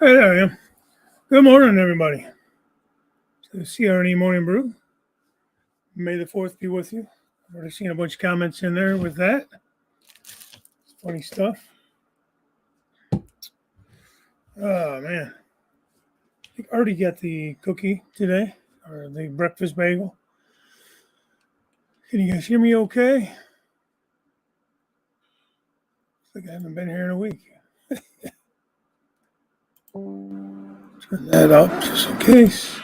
Hey, there I am. Good morning, everybody. The CR&E Morning Brew. May the 4th be with you. I've already seen a bunch of comments in there with that. It's funny stuff. Oh, man. I already got the cookie today, or the breakfast bagel. Can you guys hear me okay? Looks like I haven't been here in a week. Turn that up just in case.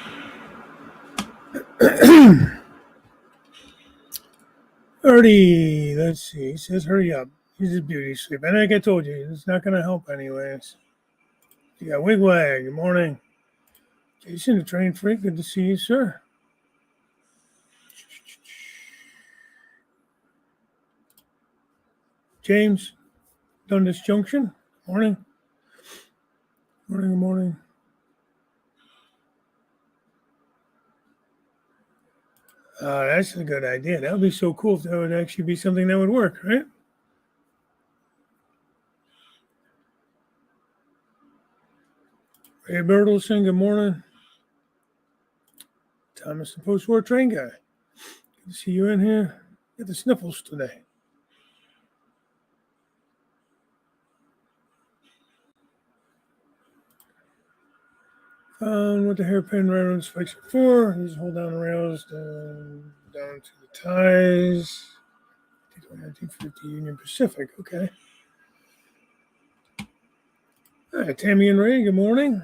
Already, let's see. He says, hurry up. He's a beauty sleep. And like I told you, it's not going to help anyways. You got Wigwag. Good morning. Jason, the train freak. Good to see you, sir. James, Dundas Junction. Morning. Morning. That's a good idea. That would be so cool if that would actually be something that would work, right? Ray Bertelson, good morning. Thomas, the post-war train guy. Good to see you in here. Get the sniffles today. Found what the hairpin railroad spikes are for. These hold down the rails down to the ties. 1950 Union Pacific. Okay. All right, Tammy and Ray, good morning.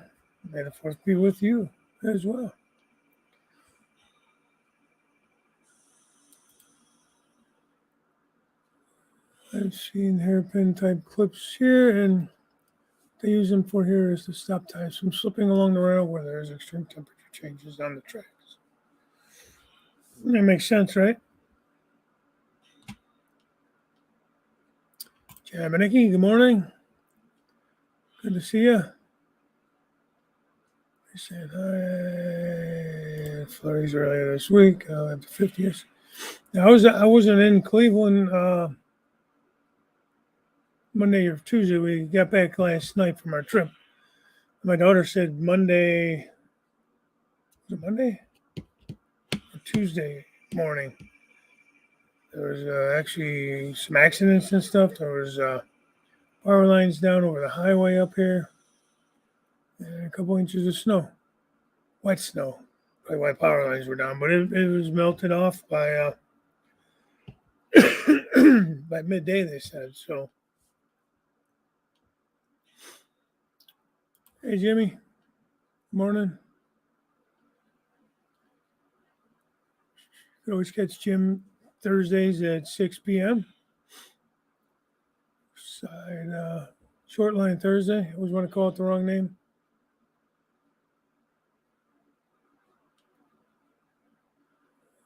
May the 4th be with you as well. I've seen hairpin type clips here, and they use them for here is to stop ties from slipping along the rail where there's extreme temperature changes on the tracks. That makes sense, right? Jabaniki, good morning. Good to see you. I said hi. Flurries earlier this week. At the 50th. Now, I wasn't in Cleveland Monday or Tuesday. We got back last night from our trip. My daughter said Monday. Was it Monday? Or Tuesday morning. There was actually some accidents and stuff. There was power lines down over the highway up here, and a couple inches of snow, wet snow. Probably why power lines were down, but it was melted off by by midday. They said so. Hey, Jimmy. Morning. You can always catch Jim Thursdays at 6 p.m. Side short line Thursday. I always want to call it the wrong name.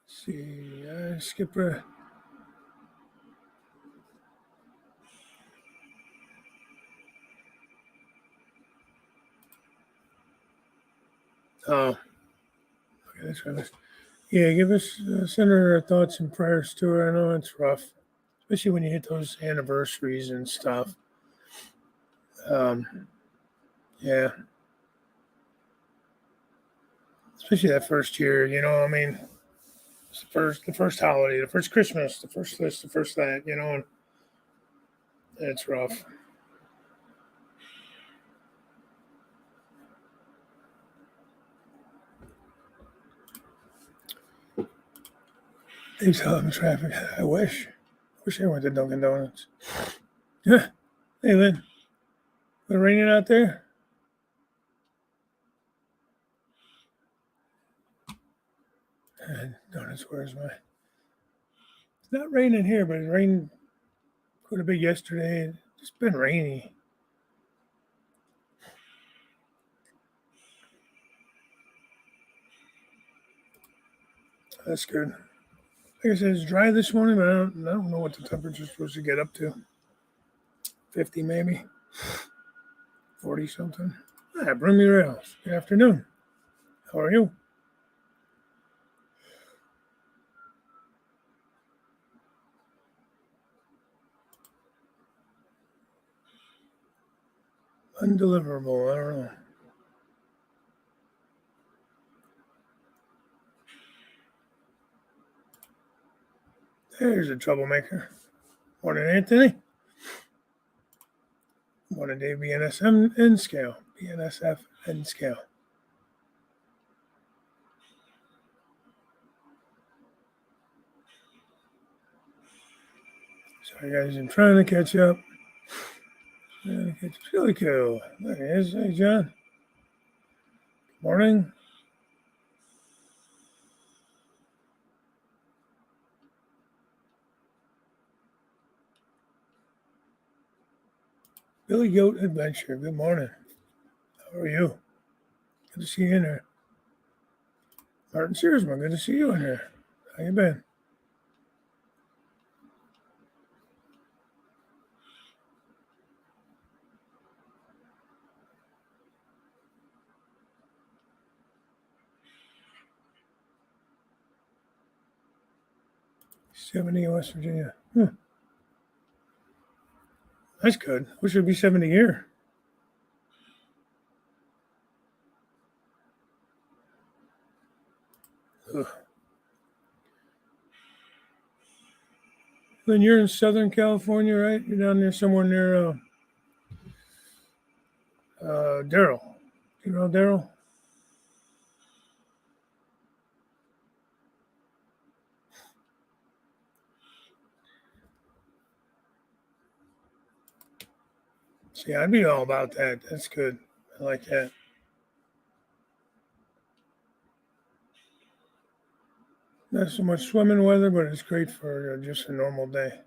Let's see, Skipper. Oh, okay, that's right. Yeah, give us send her thoughts and prayers to her. I know it's rough, especially when you hit those anniversaries and stuff. Yeah, especially that first year. You know, I mean, it's the first holiday, the first Christmas, the first this, the first that. You know, and it's rough. Things out in traffic. I wish I went to Dunkin' Donuts. Yeah. Hey, Lynn. Is it raining out there? Donuts, where's my... It's not raining here, but it rained quite a bit yesterday. It's been rainy. That's good. Like I said, it's dry this morning, but I don't know what the temperature's supposed to get up to. 50 maybe. 40 something. Bring me rails. Good afternoon. How are you? Undeliverable. I don't know. There's a troublemaker. Morning, Anthony. Morning, Dave. BNSM N scale. BNSF N scale. Sorry, guys. I'm trying to catch up. It's really cool. There he is. Hey, John. Morning. Billy Goat Adventure. Good morning. How are you? Good to see you in there. Martin Searsman. Good to see you in here. How you been? '70 in West Virginia. That's good. Wish it'd be 70 here. Ugh. Then you're in Southern California, right? You're down there somewhere near Daryl. You know Daryl? See, I'd be all about that. That's good. I like that. Not so much swimming weather, but it's great for just a normal day.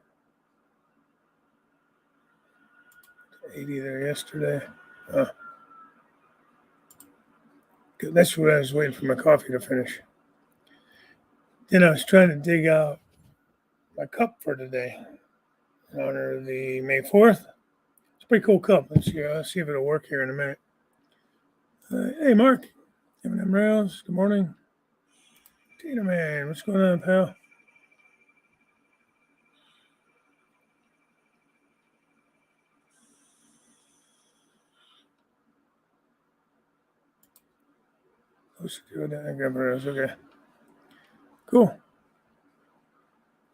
80 there yesterday. Good. That's what I was waiting for my coffee to finish. Then I was trying to dig out my cup for today in honor of the May 4th. It's a pretty cool cup. Let's see if it'll work here in a minute. Hey, Mark. M&M Rails. Good morning. Tina, man. What's going on, pal? Okay. Cool.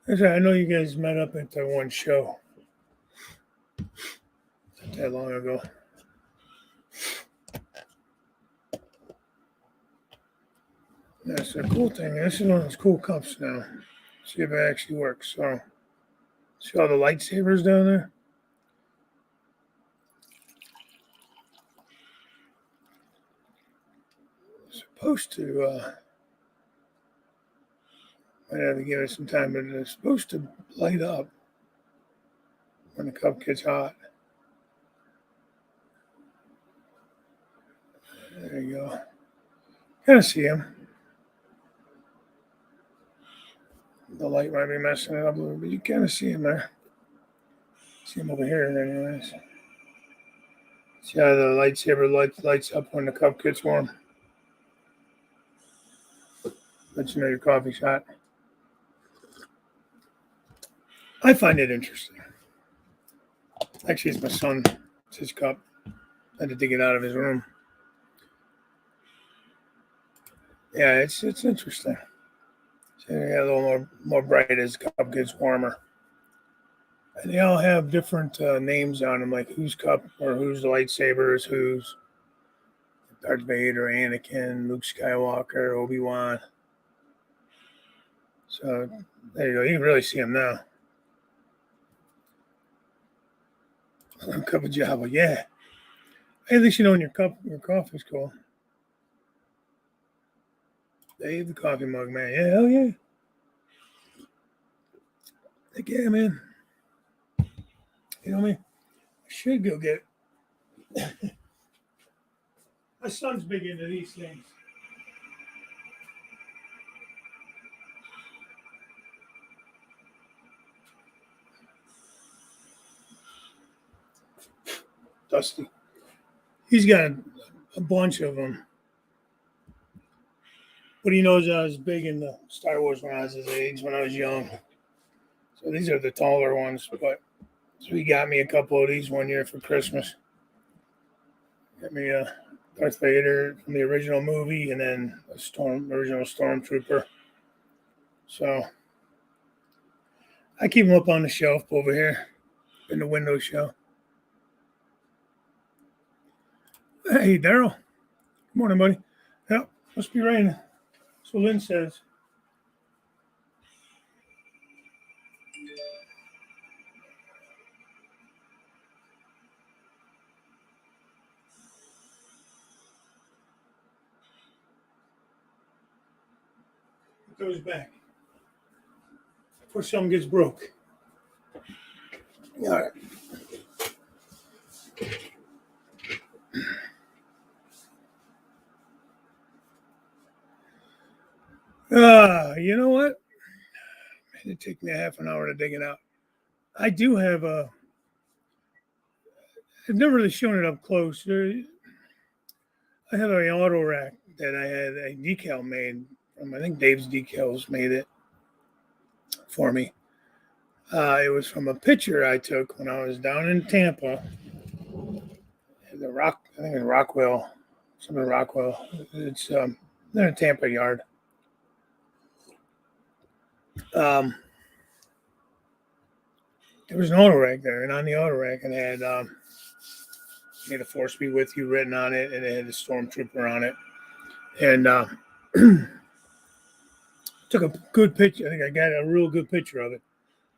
I know you guys met up at the one show not that long ago. That's a cool thing. This is one of those cool cups now. See if it actually works. So, see all the lightsabers down there? Supposed to, might have to give it some time, but it's supposed to light up when the cup gets hot. There you go. Kind of see him. The light might be messing it up a little bit, but you kind of see him there. See him over here, anyways. See how the lightsaber lights up when the cup gets warm. Let you know your coffee's hot. I find it interesting. Actually, it's my son. It's his cup. I had to dig it out of his room. Yeah, it's interesting. So yeah, a little more bright as the cup gets warmer. And they all have different names on them, like whose cup or whose lightsabers, whose Darth Vader, Anakin, Luke Skywalker, Obi-Wan. So there you go. You can really see them now. Cup of Java, yeah. At least you know when your coffee's cool. Dave, the coffee mug man. Yeah, hell yeah. Heck yeah, man. You know me? I should go get. My son's big into these things. Dusty. He's got a bunch of them. But he knows I was big into Star Wars when I was his age, when I was young. So these are the taller ones. But so he got me a couple of these one year for Christmas. Got me a Darth Vader from the original movie, and then a original Stormtrooper. So I keep them up on the shelf over here in the window shelf. Hey, Daryl. Good morning, buddy. Yep, must be raining. So Lynn says. It goes back before something gets broke. All right. You know what? It'd take me a half an hour to dig it out. I do have a. I've never really shown it up close. I have an auto rack that I had a decal made from. I think Dave's Decals made it for me. It was from a picture I took when I was down in Tampa. The Rock, I think it's Rockwell, something Rockwell. It's in a Tampa yard. There was an auto rack there, and on the auto rack it had "May the Force be with you" written on it, and it had a stormtrooper on it. And took a good picture. I think I got a real good picture of it,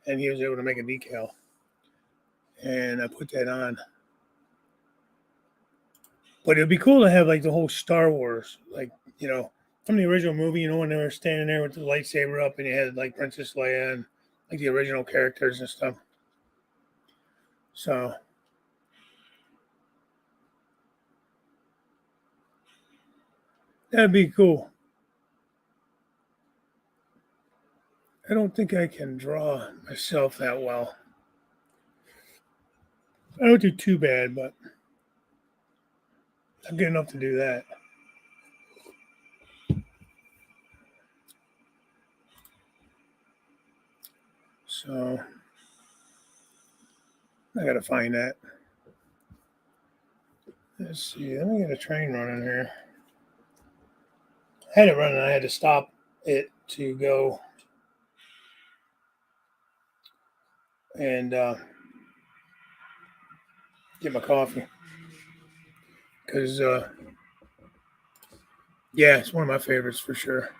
and he was able to make a decal, and I put that on. But it'd be cool to have like the whole Star Wars, like, from the original movie. When they were standing there with the lightsaber up, and you had like Princess Leia and like the original characters and stuff. So that'd be cool. I don't think I can draw myself that well. I don't do too bad, but I'm good enough to do that. So I gotta find that. Let's see. Let me get a train running here. I had it running. I had to stop it to go and get my coffee. Because, yeah, it's one of my favorites for sure.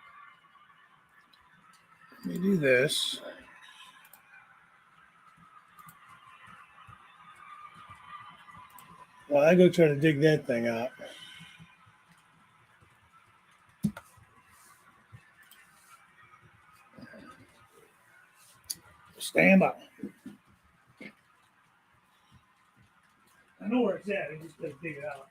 Let me do this. While I go try to dig that thing out. Stand by. I know where it's at. I just gotta dig it out.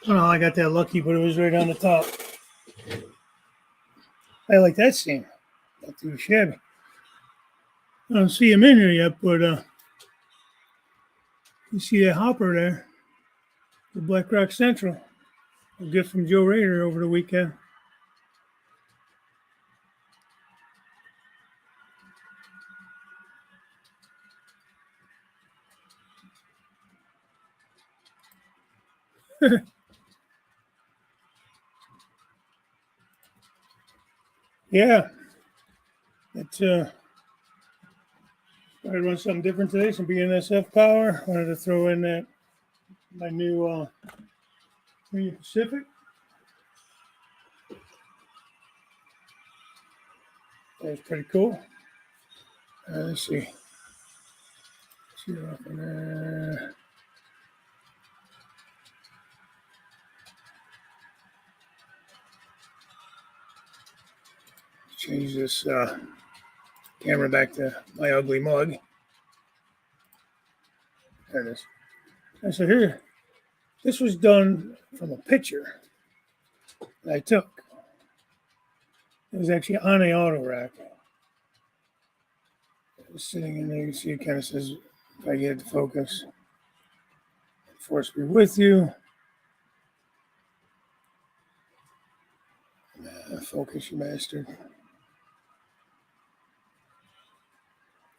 I don't know how I got that lucky, but it was right on the top. I like that scene. Not too shabby. I don't see him in here yet, but you see that hopper there, the Black Rock Central, a gift from Joe Rader over the weekend. Yeah, it's I run something different today. Some BNSF power. Wanted to throw in that my new Union Pacific. That was pretty cool. Let's see. See up in there. change this camera back to my ugly mug. There it is. And so here, this was done from a picture that I took. It was actually on a auto rack. It was sitting in there. You can see it kind of says, if I get it to focus, force be with you. Focus, you bastard.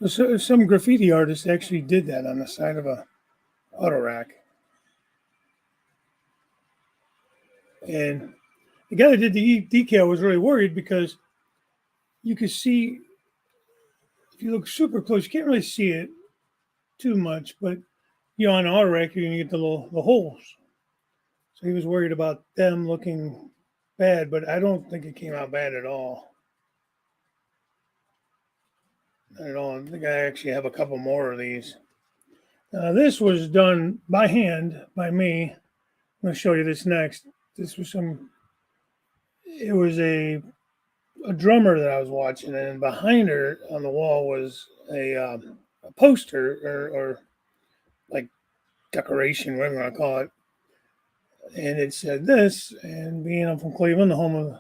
So, some graffiti artist actually did that on the side of a auto rack. And the guy that did the decal was really worried because you could see, if you look super close, you can't really see it too much, but on the auto rack, you're going to get the holes. So he was worried about them looking bad, but I don't think it came out bad at all. Not at all. I think I actually have a couple more of these. This was done by hand by me. I'm going to show you this next. This was it was a drummer that I was watching, and behind her on the wall was a poster or like decoration, whatever you want to call it. And it said this, and being I'm from Cleveland, the home of the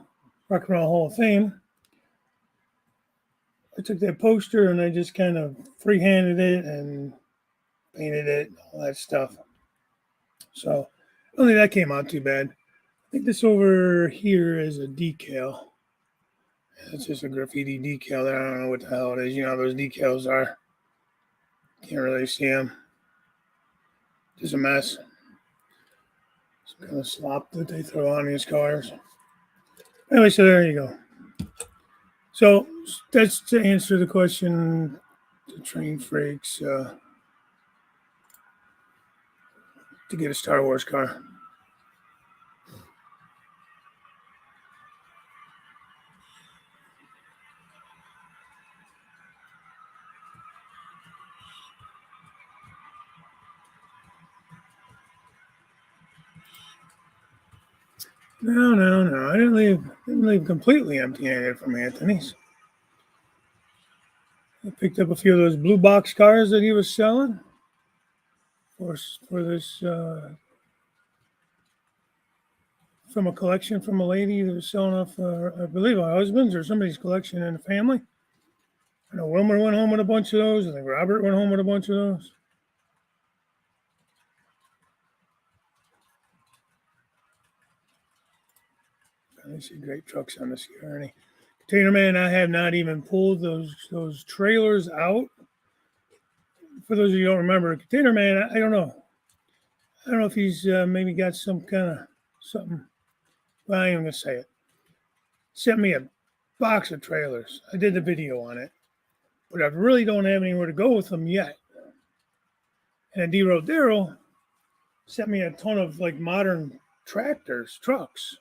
Rock and Roll Hall of Fame, I took that poster and I just kind of freehanded it and painted it, all that stuff. So I don't think that came out too bad. I think this over here is a decal. It's just a graffiti decal there. I don't know what the hell it is. You know how those decals are. Can't really see them. Just a mess. Some kind of slop that they throw on these cars. Anyway, so there you go. So that's to answer the question, the train freaks to get a Star Wars car. No. I didn't leave completely empty-handed from Anthony's. I picked up a few of those blue box cars that he was selling for this from a collection from a lady that was selling off, I believe, my husband's or somebody's collection in the family. I know Wilmer went home with a bunch of those. I think Robert went home with a bunch of those. I see great trucks on the CR&E. Container Man, I have not even pulled those trailers out. For those of you who don't remember, Container Man, I don't know. I don't know if he's maybe got some kind of something. Well, I ain't going to say it. Sent me a box of trailers. I did the video on it. But I really don't have anywhere to go with them yet. And D-Road Daryl sent me a ton of like modern tractors, trucks.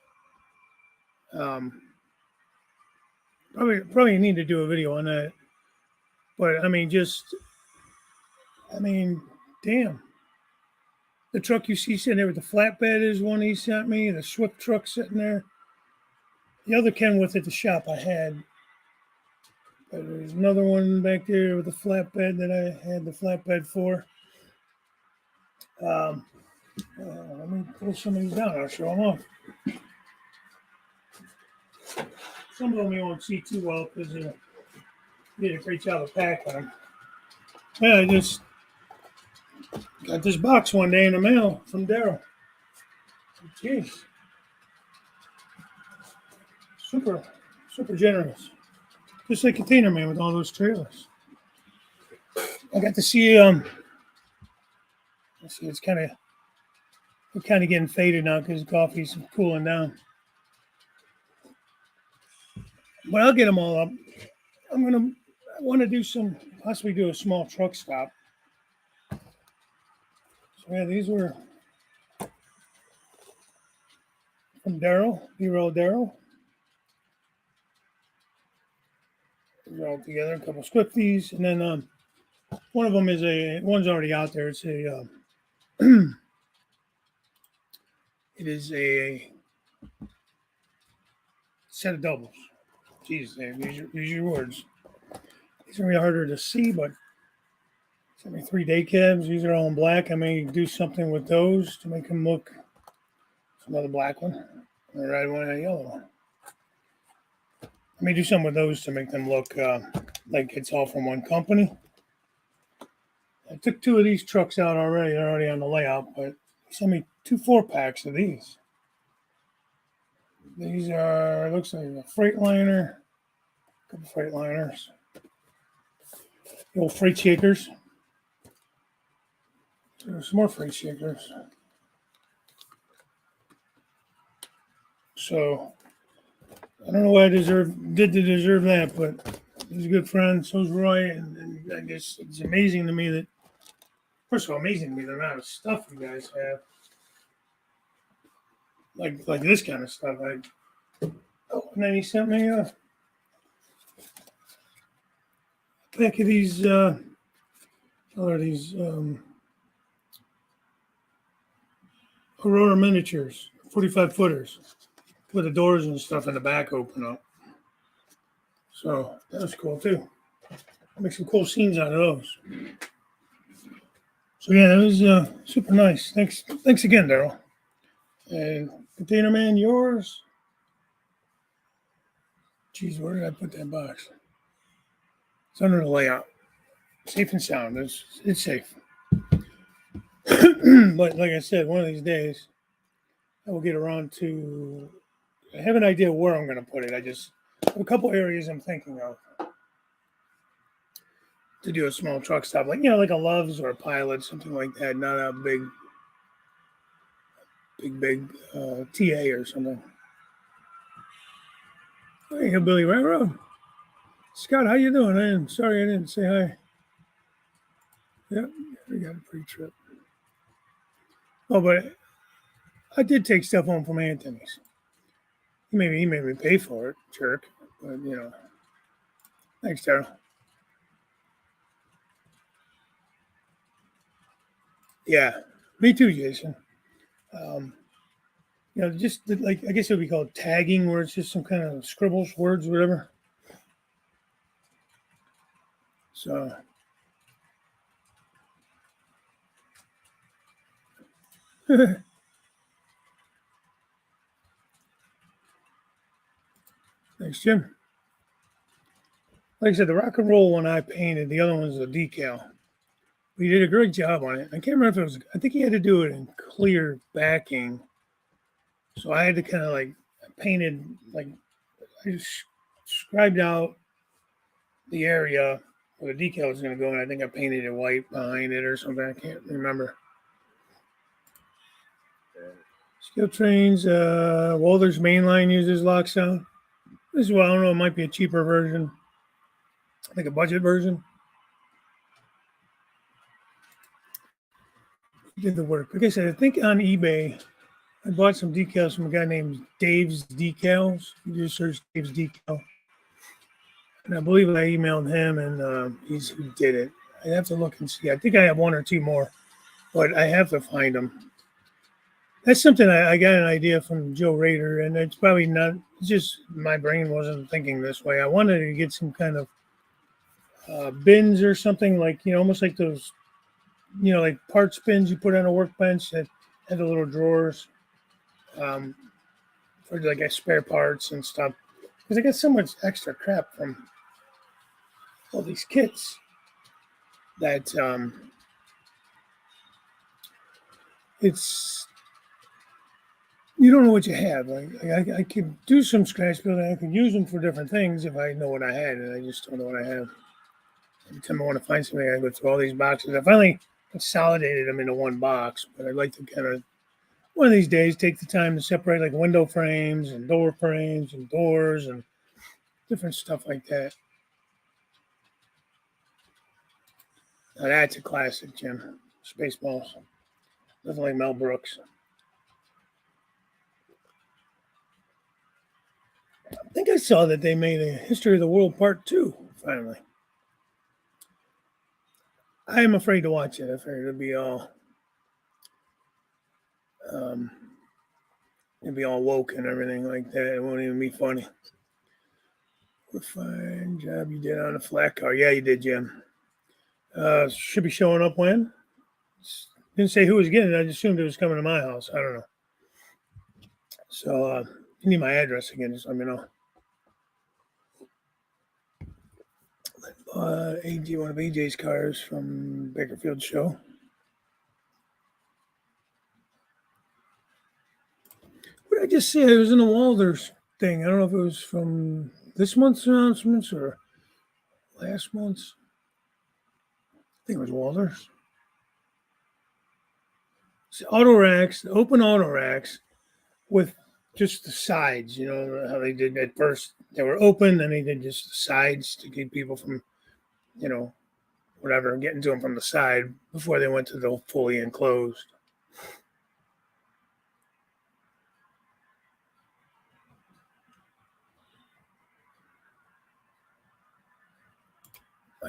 Probably need to do a video on that. But damn. The truck you see sitting there with the flatbed is one he sent me. The Swift truck sitting there. The other Kenworth at the shop I had. But there's another one back there with the flatbed that I had the flatbed for. Let me pull some of these down. I'll show them off. Some of them you won't see too well because you did a great job of packing them. Yeah, I just got this box one day in the mail from Daryl. Jeez. Super generous. Just like Container Man with all those trailers. I got to see, let's see, it's kind of getting faded now because the coffee's cooling down. But I'll get them all up. I want to possibly do a small truck stop. So yeah, these were from Daryl, B-Roll Daryl. They're all together, a couple Swifties, and then one of them one's already out there. It's a it is a set of doubles. Geez, Dave, use your words. These are really harder to see, but sent me 3 day cabs. These are all in black. I may do something with those to make them look. Another black one, a red one, and a yellow one. I may do something with those to make them look like it's all from one company. I took 2 of these trucks out already. They're already on the layout, but he sent me 2 4-packs of these. These are, looks like a Freightliner, a couple Freightliners, the old freight shakers. There's some more freight shakers. So I don't know what I did to deserve that, but he's a good friend. So's Roy, and I guess it's amazing to me that, first of all, amazing to me the amount of stuff you guys have, like this kind of stuff. And then he sent me a pack of these. What are these? Aurora miniatures, 45 footers, with the doors and stuff in the back open up. So that was cool too. Make some cool scenes out of those. So yeah, that was super nice. Thanks again, Daryl. And Container Man, yours. Geez, where did I put that box? It's under the layout. Safe and sound. It's safe. But like I said, one of these days, I will get around to. I have an idea where I'm going to put it. I just have a couple areas I'm thinking of to do a small truck stop, like like a Love's or a Pilot, something like that. Not a big TA or something. Hey, Hillbilly Railroad. Scott, how you doing? I'm sorry I didn't say hi. Yep, we got a pre-trip. Oh, but I did take stuff home from Anthony's. He made me pay for it, jerk. But thanks, Daryl. Yeah, me too, Jason. Um, just like I guess it would be called tagging, where it's just some kind of scribbles, words, whatever. So, thanks, Jim. Like I said, the rock and roll one I painted. The other one's a decal. He did a great job on it. I can't remember if it was. I think he had to do it in clear backing, so I had to kind of like painted like I just scribed out the area where the decal was going to go, and I think I painted it white behind it or something. I can't remember. Skill trains. Walther's mainline uses lock sound. This is, well, I don't know. It might be a cheaper version. I think a budget version. Did the work. Like I said, I think on eBay, I bought some decals from a guy named Dave's Decals. You just search Dave's Decal. And I believe I emailed him, and he's who did it. I have to look and see. I think I have 1 or 2 more, but I have to find them. That's something I got an idea from Joe Rader, and it's probably not. It's just my brain wasn't thinking this way. I wanted to get some kind of bins or something like almost like those like parts bins you put on a workbench that had the little drawers for like spare parts and stuff. Because I got so much extra crap from all these kits that it's you don't know what you have. I could do some scratch building. I could use them for different things if I know what I had, and I just don't know what I have. Every time I want to find something, I go through all these boxes. I finally consolidated them into one box, but I'd like to kind of one of these days take the time to separate like window frames and door frames and doors and different stuff like that. Now that's a classic, Jim. Spaceballs. Nothing like Mel Brooks. I think I saw that they made a History of the World Part 2, finally. I am afraid to watch it. I figured um, it'd be all woke and everything like that. It won't even be funny. What a fine job you did on the flat car. Yeah, you did, Jim. Should be showing up when? Didn't say who was getting it. I just assumed it was coming to my house. I don't know. So, you need my address again. Just let me know. AJ, one of AJ's cars from Bakerfield show. What did I just say? It was in the Walders thing. I don't know if it was from this month's announcements or last month's. I think it was Walders. It's auto racks, open auto racks with just the sides. You know how they did at first. They were open, then they did just the sides to keep people from, whatever, getting to them from the side before they went to the fully enclosed.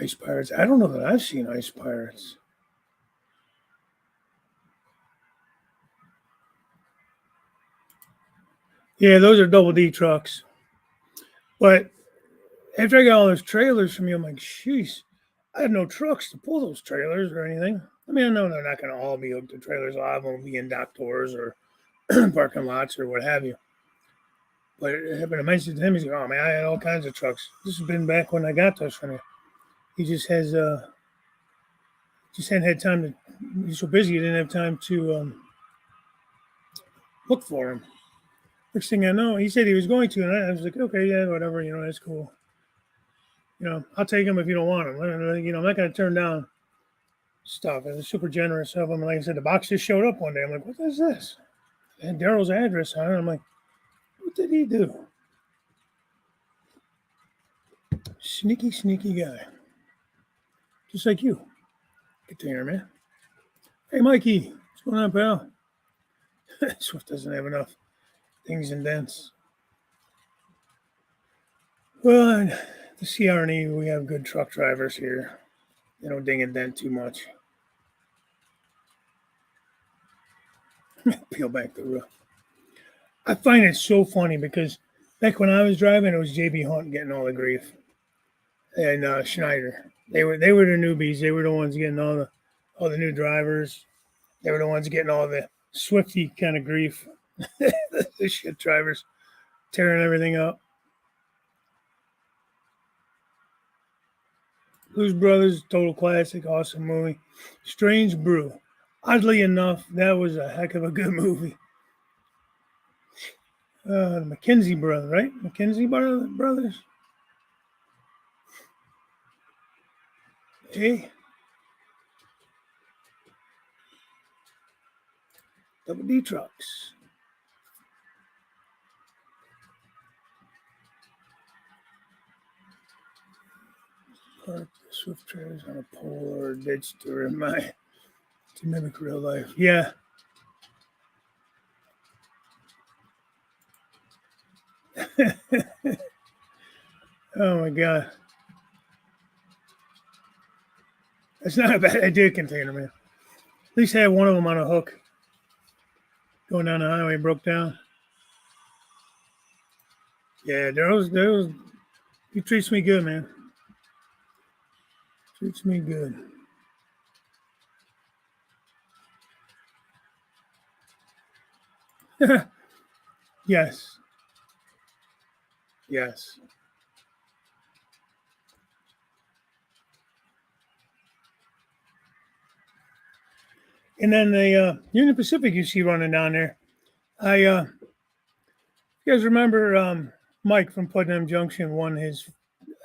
Ice Pirates. I don't know that I've seen Ice Pirates. Yeah, those are double D trucks. But after I got all those trailers from you, I'm like, jeez, I have no trucks to pull those trailers or anything. I mean, I know they're not going to all be hooked to trailers. A lot of them will be in dock doors or parking lots or what have you. But it happened to mention to him, he's like, oh man, I had all kinds of trucks. This has been back when I got those from you. He just hadn't had time to, he's so busy, he didn't have time to look for them. Next thing I know, he said he was going to, and I was like, okay, yeah, whatever, that's cool. I'll take them if you don't want them. I'm not going to turn down stuff. It was super generous of him. And like I said, the box just showed up one day. I'm like, what is this? And Daryl's address on it. I'm like, what did he do? Sneaky, sneaky guy. Just like you. Container man. Hey, Mikey. What's going on, pal? Swift doesn't have enough things in dents. Well, the CR&E, we have good truck drivers here. They don't ding and dent too much. Peel back the roof. I find it so funny because back when I was driving, it was JB Hunt getting all the grief, and Schneider. They were the newbies. They were the ones getting all the new drivers. They were the ones getting all the Swifty kind of grief. The shit drivers tearing everything up. Blues Brothers, total classic, awesome movie. Strange Brew. Oddly enough, that was a heck of a good movie. The McKenzie brother, right? McKenzie brothers. Hey. Double D trucks. Park the Swift trailers on a pole or a ditch to mimic real life. Yeah. Oh my god. That's not a bad idea, container man. At least have one of them on a hook. Going down the highway, broke down. Yeah, those. He treats me good, man. Treats me good. Yes. Yes. And then the Union Pacific you see running down there. You guys remember Mike from Putnam Junction won his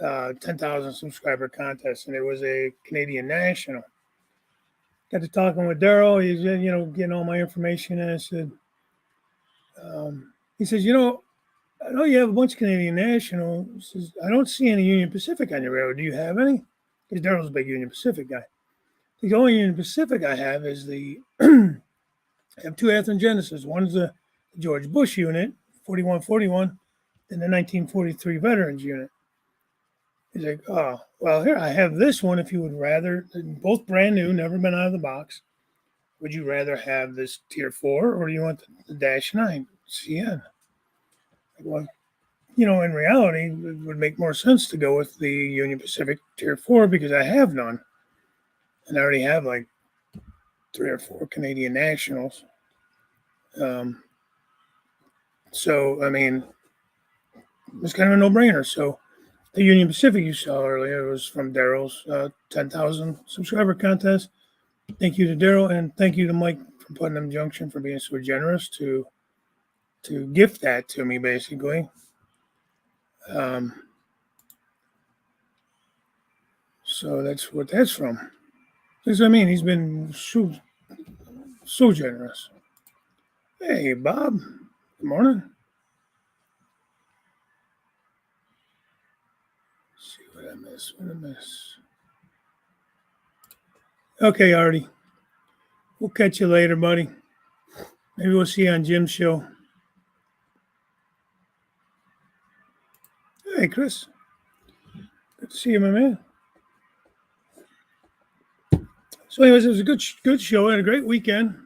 10,000 subscriber contest, and it was a Canadian national. Got to talking with Daryl. He's getting all my information, and I said, he says, I know you have a bunch of Canadian national. He says, I don't see any Union Pacific on your railroad. Do you have any? Because Daryl's a big Union Pacific guy. The only Union Pacific I have is I have two Athearn Genesis. One's the George Bush unit, 4141, and the 1943 Veterans unit. He's like, oh, well, here, I have this one if you would rather. Both brand new, never been out of the box. Would you rather have this Tier 4 or do you want the Dash 9 CN? Well, in reality, it would make more sense to go with the Union Pacific Tier 4 because I have none. And I already have like 3 or 4 Canadian nationals. So, I mean, it's kind of a no-brainer. So, the Union Pacific you saw earlier was from Daryl's 10,000 subscriber contest. Thank you to Daryl, and thank you to Mike from Putnam Junction for being so generous to gift that to me, basically. So that's what that's from. Because I mean, he's been so generous. Hey, Bob. Good morning. Let's see what I miss. Okay, Artie. We'll catch you later, buddy. Maybe we'll see you on Jim's show. Hey, Chris. Good to see you, my man. So, anyways, it was a good show. I had a great weekend.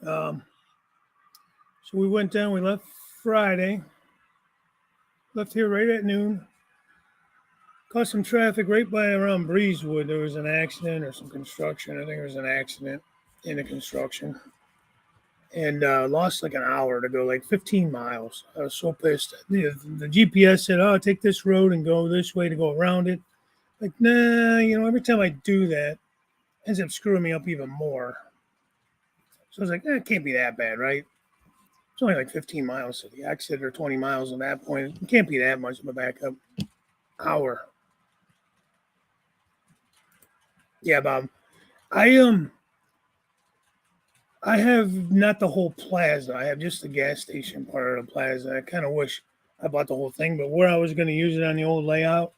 So we went down. We left Friday. Left here right at noon. Caught some traffic right by around Breezewood. There was an accident or some construction. I think there was an accident in the construction. And lost like an hour to go like 15 miles. I was so pissed. The GPS said, oh, take this road and go this way to go around it. Like, nah, every time I do that, it ends up screwing me up even more. So I was like, it can't be that bad, right? It's only like 15 miles to the exit or 20 miles at that point. It can't be that much of a backup. Hour. Yeah, Bob. I have not the whole plaza. I have just the gas station part of the plaza. I kind of wish I bought the whole thing, but where I was going to use it on the old layout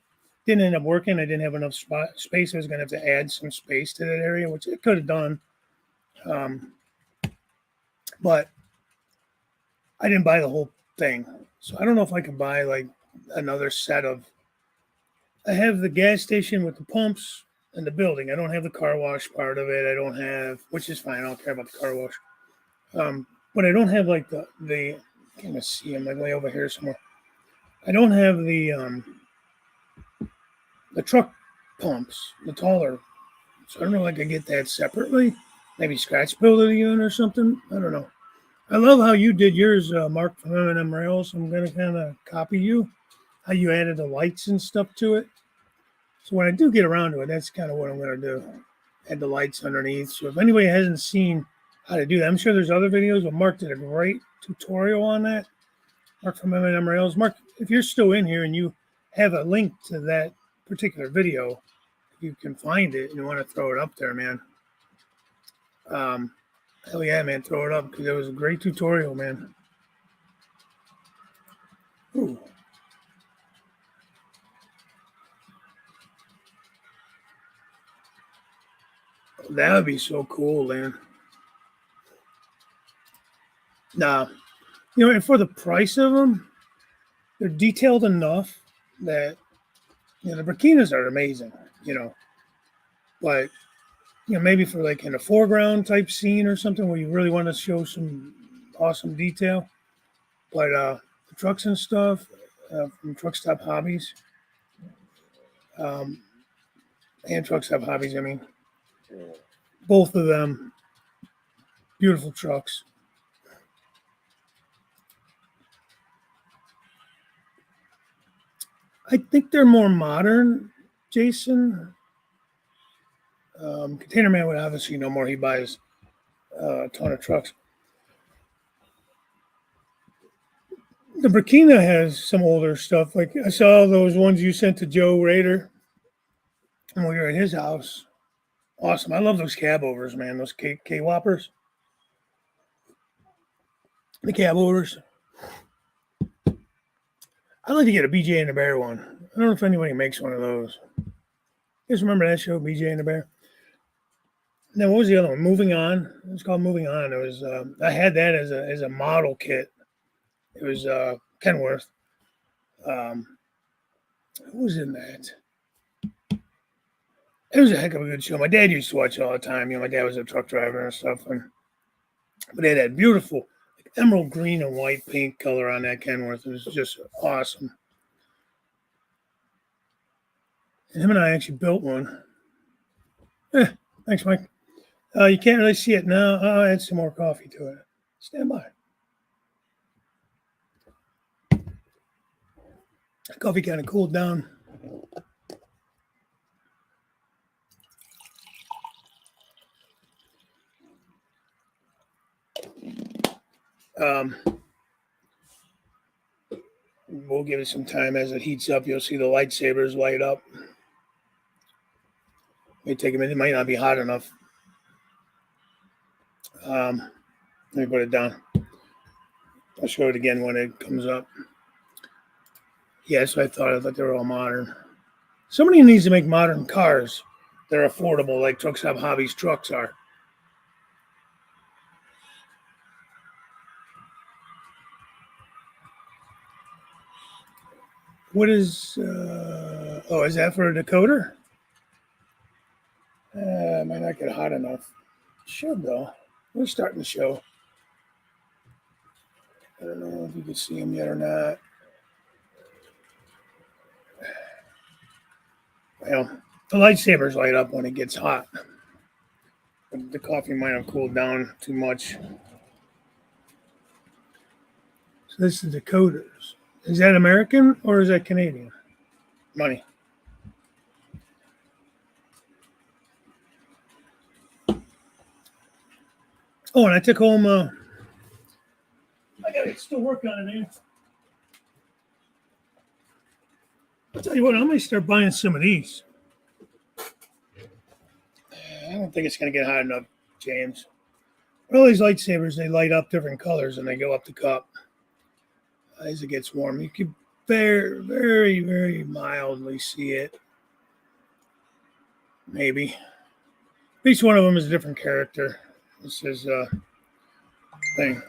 didn't end up working. I didn't have enough space. I was going to have to add some space to that area, which I could have done. But I didn't buy the whole thing. So I don't know if I can buy like another set of. I have the gas station with the pumps and the building. I don't have the car wash part of it. I don't have, which is fine. I don't care about the car wash. But I don't have like the I can't even see them. I'm way over here somewhere. I don't have the truck pumps, the taller. So I don't know if I could get that separately. Maybe scratch build it again or something. I don't know. I love how you did yours, Mark from M&M Rails. I'm going to kind of copy you, how you added the lights and stuff to it. So when I do get around to it, that's kind of what I'm going to do. Add the lights underneath. So if anybody hasn't seen how to do that, I'm sure there's other videos, but Mark did a great tutorial on that. Mark from M&M Rails. Mark, if you're still in here and you have a link to that particular video, you can find it and you want to throw it up there, man. Hell yeah, man, throw it up because it was a great tutorial, man. Ooh. That would be so cool, man. Nah, and for the price of them, they're detailed enough that the Burkinas are amazing, but maybe for like in a foreground type scene or something where you really want to show some awesome detail. But the trucks and stuff from Truck Stop Hobbies, and Truck Stop Hobbies, I mean, both of them, beautiful trucks. I think they're more modern, Jason. Container Man would obviously know more. He buys a ton of trucks. The Burkina has some older stuff. Like I saw those ones you sent to Joe Rader when we were at his house. Awesome. I love those cab overs, man. Those K Whoppers. The cab overs. I'd like to get a BJ and the Bear one. I don't know if anybody makes one of those. You guys remember that show, BJ and the Bear? Now, what was the other one? Moving On. It was called Moving On. It was I had that as a model kit. It was Kenworth. Who was in that? It was a heck of a good show. My dad used to watch it all the time. My dad was a truck driver and stuff. But they had that beautiful emerald green and white paint color on that Kenworth. It was just awesome. And him and I actually built one. Thanks, Mike. You can't really see it now. I'll add some more coffee to it. Stand by. The coffee kind of cooled down. We'll give it some time as it heats up. You'll see the lightsabers light up. May take a minute. It might not be hot enough. Let me put it down. I'll show it again when it comes up. Yes, I thought they were all modern. Somebody needs to make modern cars. They're affordable, like Truck Stop Hobbies trucks are. What is, is that for a decoder? It might not get hot enough. Should, though. We're starting the show. I don't know if you can see them yet or not. Well, the lightsabers light up when it gets hot. But the coffee might have cooled down too much. So this is the decoders. Is that American or is that Canadian? Money. Oh, and I took home. I got to still work on it, man. I'll tell you what, I'm going to start buying some of these. I don't think it's going to get hot enough, James. All these lightsabers, they light up different colors and they go up the cup. As it gets warm, you can very, very, very mildly see it. Maybe. Each one of them is a different character. This is thing.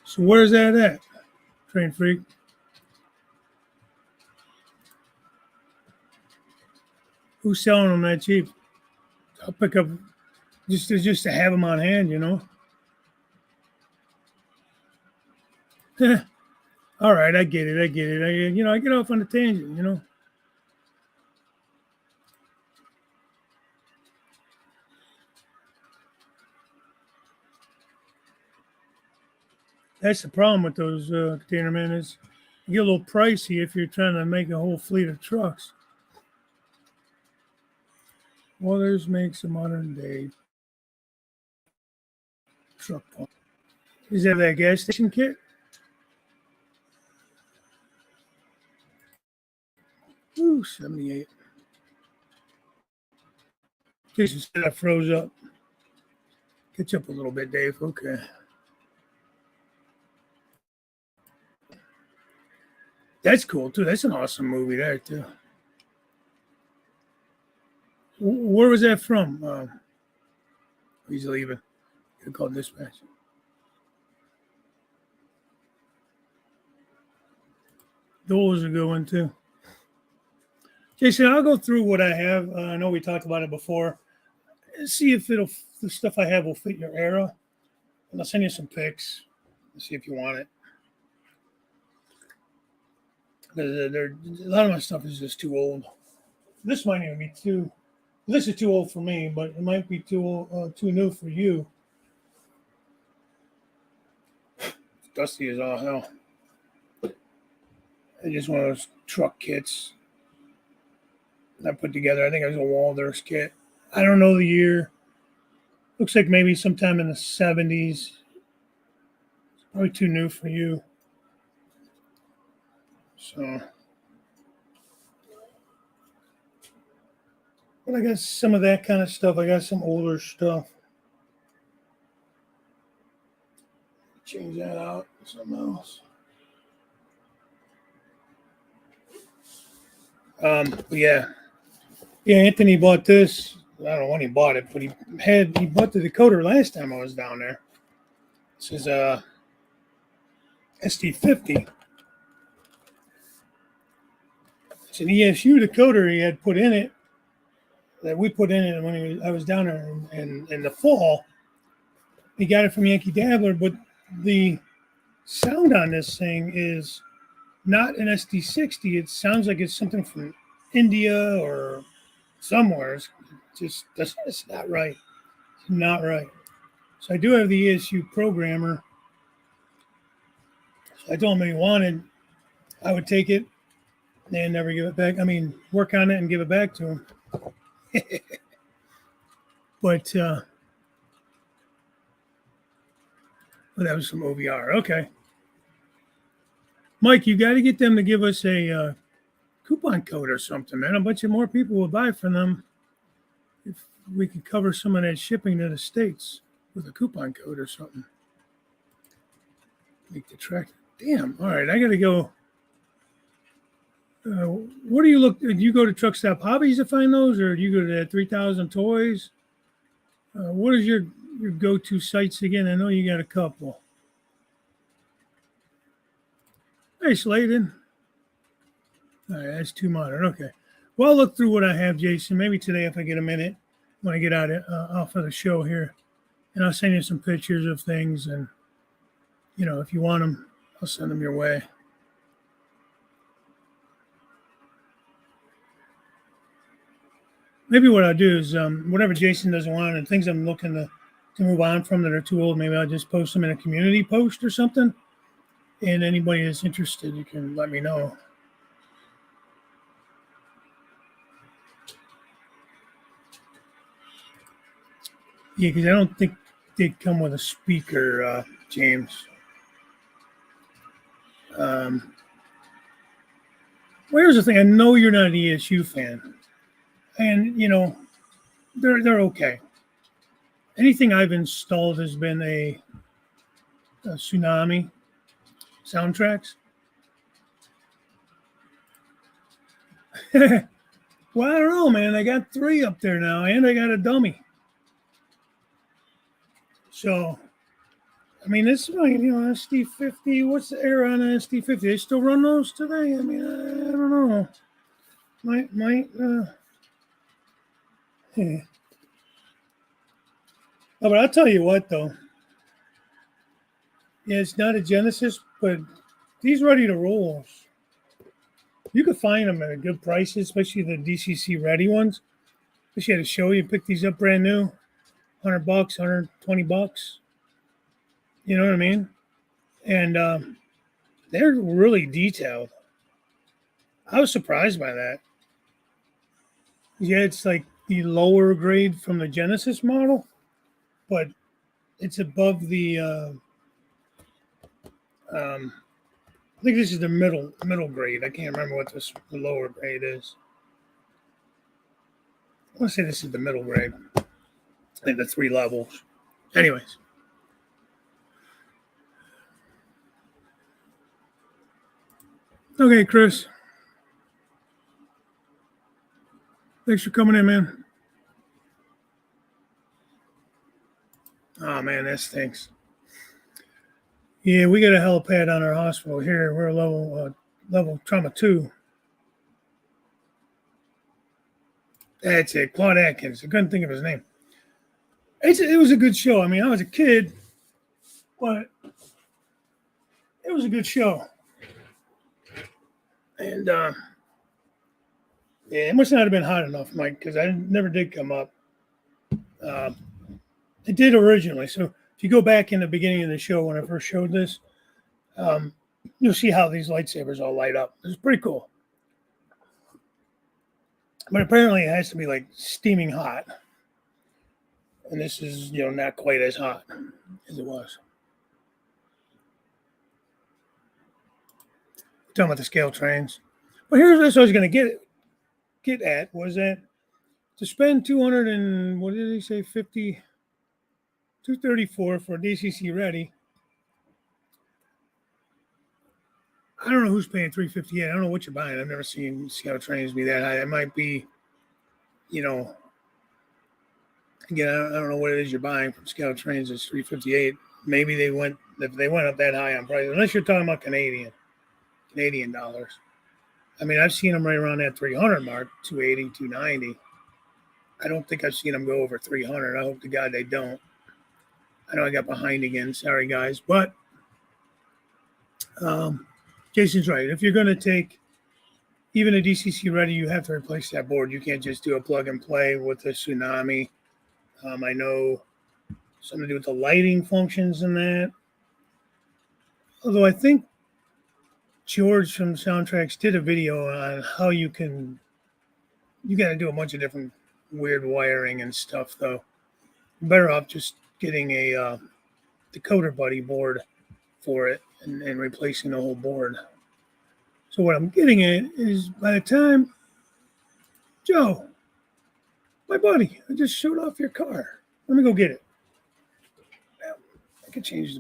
So where's that at, Train Freak? Who's selling them that cheap? I'll pick up just to have them on hand, you know. All right, I get it. I get off on a tangent, you know. That's the problem with those container men is you get a little pricey if you're trying to make a whole fleet of trucks. Weathers makes a modern day truck pump. Is that gas station kit? Ooh, 78. Jason said I froze up. Catch up a little bit, Dave. Okay. That's cool, too. That's an awesome movie there, too. Where was that from? He's leaving. You call dispatch. Those are a good one, too. Jason, I'll go through what I have. I know we talked about it before. See if the stuff I have will fit your era. And I'll send you some pics. See if you want it. A lot of my stuff is just too old. This might even be too. This is too old for me, but it might be too new for you. It's dusty as all hell. It's just one of those truck kits I put together. I think it was a Walder's kit. I don't know the year. Looks like maybe sometime in the 70s. Probably too new for you. So, but I got some of that kind of stuff. I got some older stuff. Change that out for something else. Yeah. Yeah, Anthony bought this. I don't know when he bought it, but he bought the decoder last time I was down there. This is SD50. It's an ESU decoder he had put in it that we put in it when I was down there in the fall. He got it from Yankee Dabbler, but the sound on this thing is not an SD60. It sounds like it's something from India or somewhere. It's not right. It's not right. So I do have the ESU programmer. So I told him if he wanted, I would take it and never give it back. I mean, work on it and give it back to him. But that was some OVR. Okay. Mike, you got to get them to give us a coupon code or something, man. A bunch of more people will buy from them if we could cover some of that shipping to the States with a coupon code or something. Make the track. Damn. All right. I got to go. What do you look? Do you go to Truck Stop Hobbies to find those, or do you go to that 3,000 Toys? What is your go-to sites again? I know you got a couple. Hey, Sladen. All right, that's too modern. Okay. Well, I'll look through what I have, Jason. Maybe today, if I get a minute, when I get out off of the show here, and I'll send you some pictures of things. And if you want them, I'll send them your way. Maybe what I'll do is whatever Jason doesn't want and things I'm looking to move on from that are too old, maybe I'll just post them in a community post or something. And anybody that's interested, you can let me know. Yeah, because I don't think they come with a speaker, James. Well, here's the thing. I know you're not an ESU fan. And, they're okay. Anything I've installed has been a Tsunami soundtracks. Well, I don't know, man. I got 3 up there now, and I got a dummy. So, I mean, this is like, SD50. What's the error on an SD50? They still run those today? I mean, I don't know. Yeah. Oh, but I'll tell you what, though. Yeah, it's not a Genesis, but these ready to rolls, you could find them at a good price, especially the DCC ready ones. Especially at a show, you pick these up brand new, $100, $120. You know what I mean? And they're really detailed. I was surprised by that. Yeah, it's like the lower grade from the Genesis model, but it's above the. I think this is the middle grade. I can't remember what the lower grade is. I want to say this is the middle grade. I think the 3 levels. Anyways. Okay, Chris. Thanks for coming in, man. Oh, man, that stinks. Yeah, we got a helipad on our hospital here. We're level trauma 2. That's it, Claude Atkins. I couldn't think of his name. It was a good show. I mean, I was a kid, but it was a good show. And yeah, it must not have been hot enough, Mike, because I never did come up. It did originally. So if you go back in the beginning of the show when I first showed this, you'll see how these lightsabers all light up. It's pretty cool. But apparently it has to be like steaming hot. And this is, not quite as hot as it was. Talking about the scale trains. But here's what I was going to get at was that to spend 200 and what did he say, 234 for DCC ready. I don't know who's paying $358. I don't know what you're buying. I've never seen Scout Trains be that high. It might be, you know, again, I don't know what it is you're buying from Scout Trains. It's $358. Maybe if they went up that high on price, unless you're talking about Canadian dollars. I mean, I've seen them right around that 300 mark, 280, 290. I don't think I've seen them go over 300. I hope to God they don't. I know I got behind again. Sorry, guys. But Jason's right. If you're going to take even a DCC ready, you have to replace that board. You can't just do a plug and play with the Tsunami. I know something to do with the lighting functions and that. Although I think George from Soundtracks did a video on how you got to do a bunch of different weird wiring and stuff, though. You're better off just getting a decoder buddy board for it and replacing the whole board. So what I'm getting at is by the time, Joe, my buddy, I just showed off your car. Let me go get it. I could change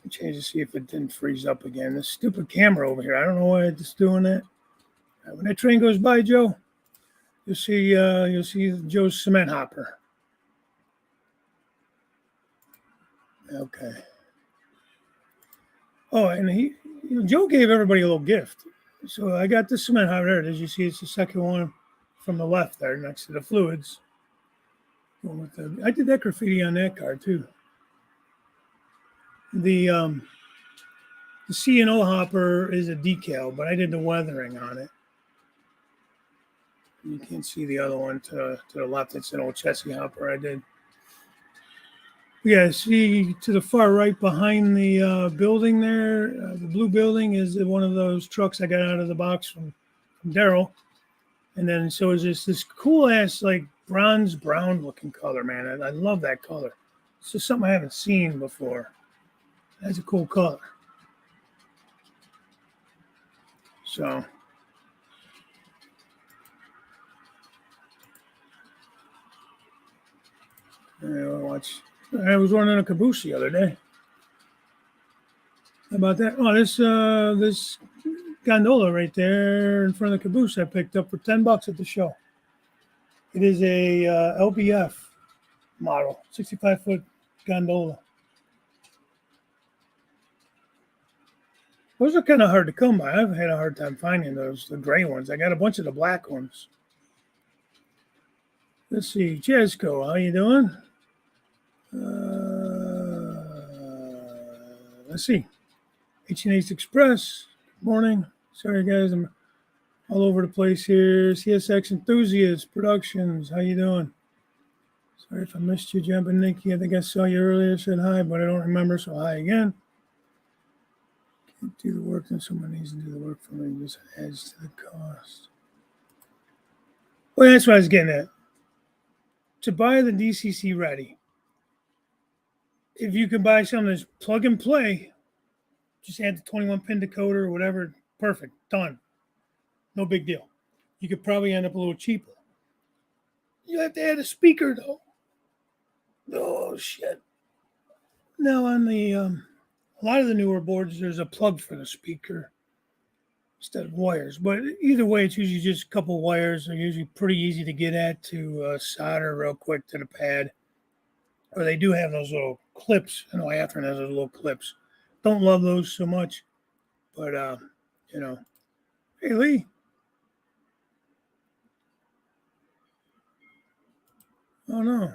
to see if it didn't freeze up again. This stupid camera over here. I don't know why it's doing that. When that train goes by, Joe, you'll see Joe's cement hopper. Okay. Oh, and Joe gave everybody a little gift. So I got the cement hopper there. As you see, it's the second one from the left there next to the fluids. I did that graffiti on that car too. The C&O hopper is a decal, but I did the weathering on it. You can't see the other one to the left. It's an old chassis hopper I did. Yeah, see to the far right behind the building there, the blue building is one of those trucks I got out of the box from Daryl. And then so is this cool ass like bronze brown looking color, man. I love that color. It's just something I haven't seen before. That's a cool color. So watch. I was running a caboose the other day. How about that? Oh, this gondola right there in front of the caboose I picked up for $10 at the show. It is a LBF model, 65-foot gondola. Those are kind of hard to come by. I've had a hard time finding those, the gray ones. I got a bunch of the black ones. Let's see, Jesco, how you doing? Let's see. H&H Express, good morning. Sorry, guys, I'm all over the place here. CSX Enthusiast Productions, how you doing? Sorry if I missed you, Jumping Nikki. I think I saw you earlier, said hi, but I don't remember, so hi again. Can't do the work, then someone needs to do the work for me. It just adds to the cost. Well, that's what I was getting at. To buy the DCC ready, if you can buy something that's plug and play, just add the 21-pin decoder or whatever, perfect, done. No big deal. You could probably end up a little cheaper. You have to add a speaker, though. Oh, shit. Now, on the a lot of the newer boards, there's a plug for the speaker instead of wires. But either way, it's usually just a couple wires. They're usually pretty easy to get at to solder real quick to the pad. Or they do have those little clips. I know Athearn has those little clips. Don't love those so much. But, Hey, Lee. Oh, no.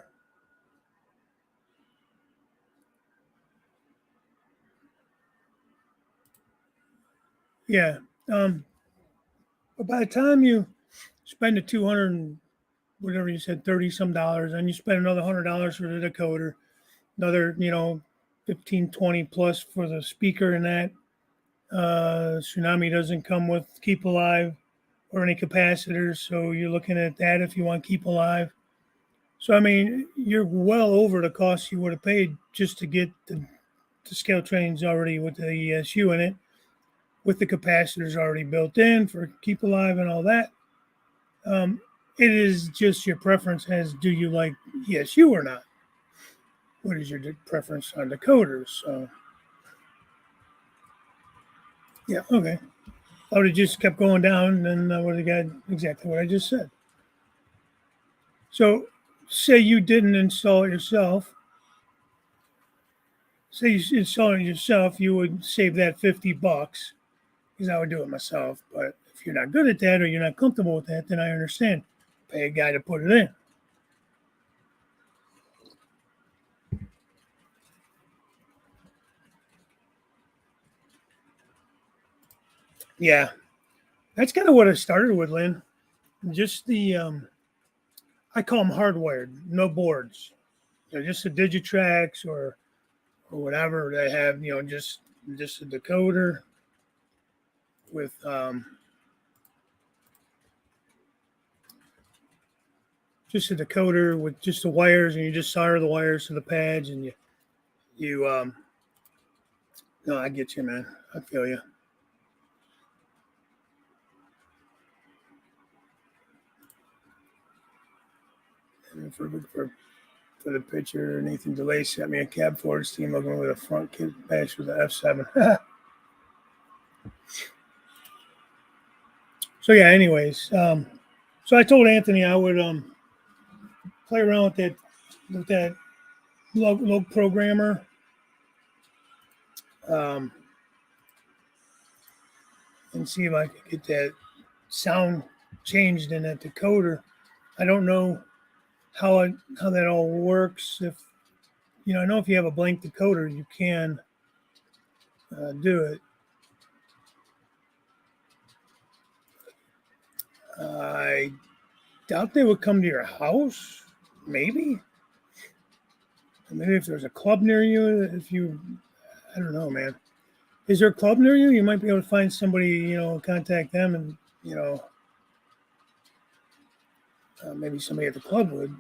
Yeah. But by the time you spend the 200 and whatever you said, 30 some dollars, and you spend another $100 for the decoder, another, 15, 20 plus for the speaker and that. Tsunami doesn't come with Keep Alive or any capacitors, so you're looking at that if you want Keep Alive. So, I mean, you're well over the cost you would have paid just to get the scale trains already with the ESU in it, with the capacitors already built in for Keep Alive and all that. It is just your preference as do you like ESU or not? What is your preference on decoders? So, Yeah, okay. I would have just kept going down, and I would have got exactly what I just said. So, say you didn't install it yourself. Say you install it yourself, you would save that $50 because I would do it myself. But if you're not good at that or you're not comfortable with that, then I understand. Pay a guy to put it in. Yeah, that's kind of what I started with, Lynn. Just I call them hardwired, no boards. Just the Digitracks or whatever they have. Just a decoder with just a decoder with just the wires, and you just solder the wires to the pads, and you. No, I get you, man. I feel you. And for the picture, Nathan DeLay sent me a cab Ford steam looking with a front kit bash with the F7. So yeah. Anyways, so I told Anthony I would play around with that log programmer. Um, and see if I could get that sound changed in that decoder. I don't know how that all works. If I know if you have a blank decoder, you can do it. I doubt they would come to your house. Maybe if there's a club near you. I don't know, man. Is there a club near you? You might be able to find somebody. Contact them, and maybe somebody at the club would.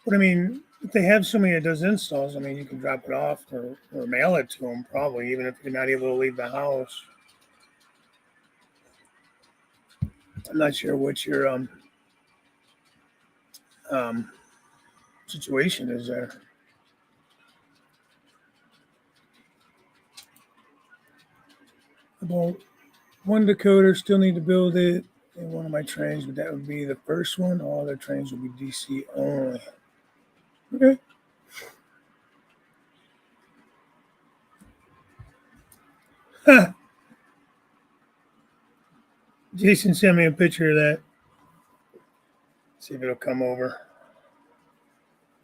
But I mean, if they have somebody that does installs, I mean, you can drop it off or mail it to them, probably, even if you're not able to leave the house. I'm not sure what your um, situation is there. About one decoder, still need to build it in one of my trains, but that would be the first one. All other trains will be DC only. Okay. Jason sent me a picture of that. See if it'll come over.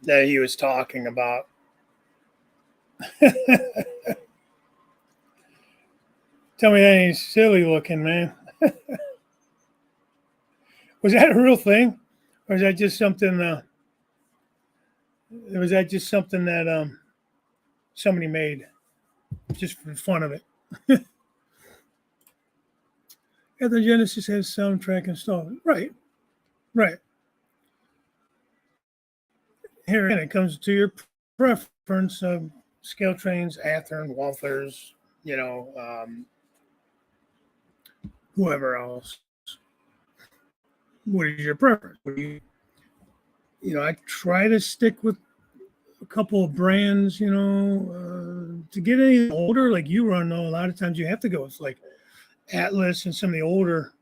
That he was talking about. Tell me that ain't silly looking, man. Was that a real thing? Or is that just something was that just something that somebody made just for the fun of it? Yeah, the Genesis has soundtrack installed. Right, right. Here again, it comes to your preference of scale trains, Athearn, Walthers, whoever else. What is your preference? I try to stick with a couple of brands, to get any older, like you run, though, a lot of times you have to go with like Atlas and some of the older.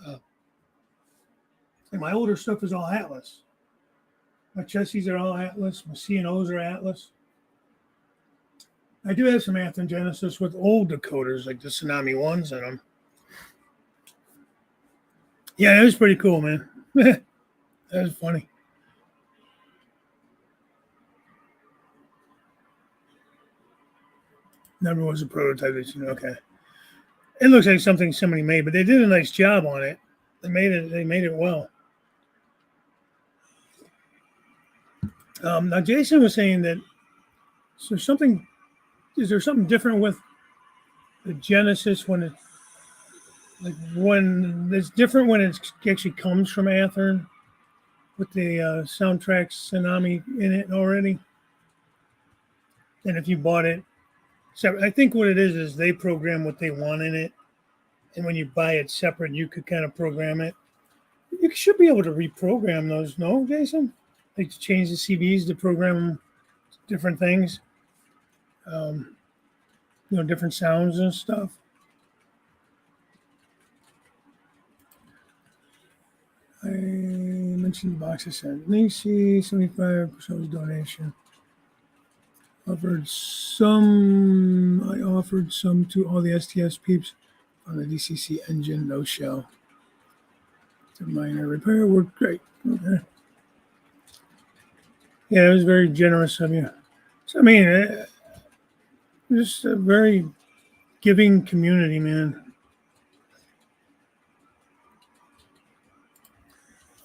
Uh, my older stuff is all Atlas. My chassis are all Atlas. My C&Os are Atlas. I do have some Athearn Genesis with old decoders, like the Tsunami ones in them. Yeah, it was pretty cool, man. That was funny. Never was a prototype. Okay. It looks like something somebody made, but they did a nice job on it. They made it. They made it well. Now, Jason was saying that so something is there something different with the Genesis when it's different when it actually comes from Athearn with the soundtrack Tsunami in it already, than if you bought it. So I think what it is they program what they want in it, and when you buy it separate, you could kind of program it. You should be able to reprogram those, no, Jason? Like to change the CVs to program different things. different sounds and stuff. I mentioned the box I sent Nisi, 75% donation. I offered some to all the STS peeps on the DCC engine, no shell. It's a minor repair, worked great. Okay. Yeah, it was very generous of you. So, I mean, just a very giving community, man.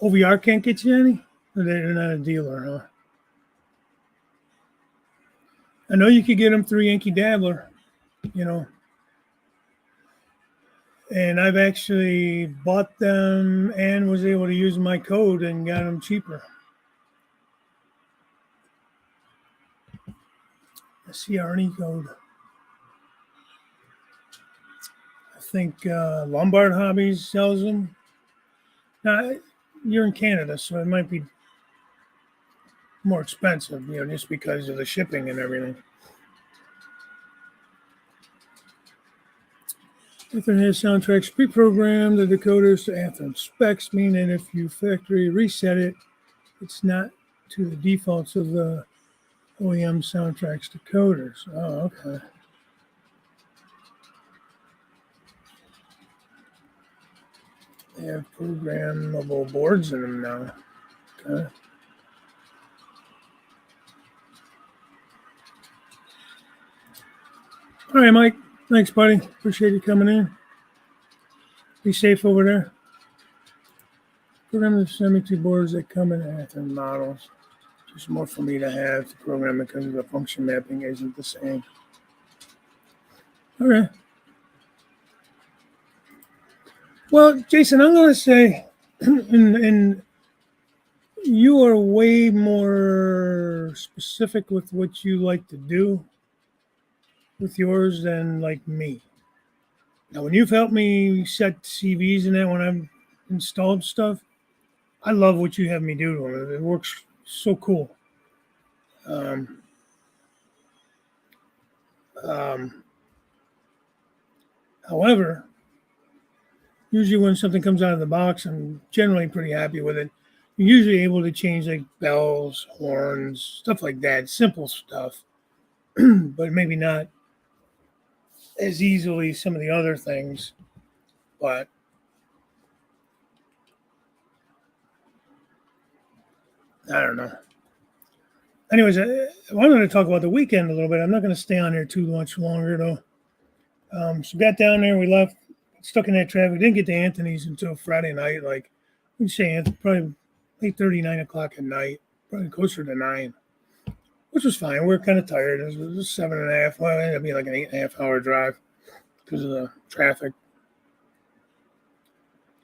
OVR can't get you any? Or they're not a dealer, huh? I know you could get them through Yankee Dabbler, and I've actually bought them and was able to use my code and got them cheaper. The CR&E code. I think Lombard Hobbies sells them. Now, you're in Canada, so it might be more expensive, just because of the shipping and everything. Anthem has soundtracks pre-programmed the decoders to Anthem specs, meaning if you factory reset it, it's not to the defaults of the OEM soundtracks decoders. Oh, okay. They have programmable boards in them now. Okay. All right, Mike. Thanks, buddy. Appreciate you coming in. Be safe over there. Program the semi-two boards that come in Anthem models. Just more for me to have to program it because the function mapping isn't the same. Okay. Well, Jason, I'm going to say, and you are way more specific with what you like to do with yours than like me. Now, when you've helped me set CVs and that, when I've installed stuff, I love what you have me do to them. It works so cool. However, usually when something comes out of the box, I'm generally pretty happy with it. You're usually able to change like bells, horns, stuff like that, simple stuff, but maybe not as easily some of the other things. But I don't know. Anyways, I wanted to talk about the weekend a little bit. I'm not going to stay on here too much longer, though. So got down there, we left, stuck in that traffic. Didn't get to Anthony's until Friday night. Like we'd say, probably 8:30, 9 o'clock at night, probably closer to 9, which was fine. We were kind of tired. It was 7.5. Well, it ended up being like an 8.5-hour drive because of the traffic.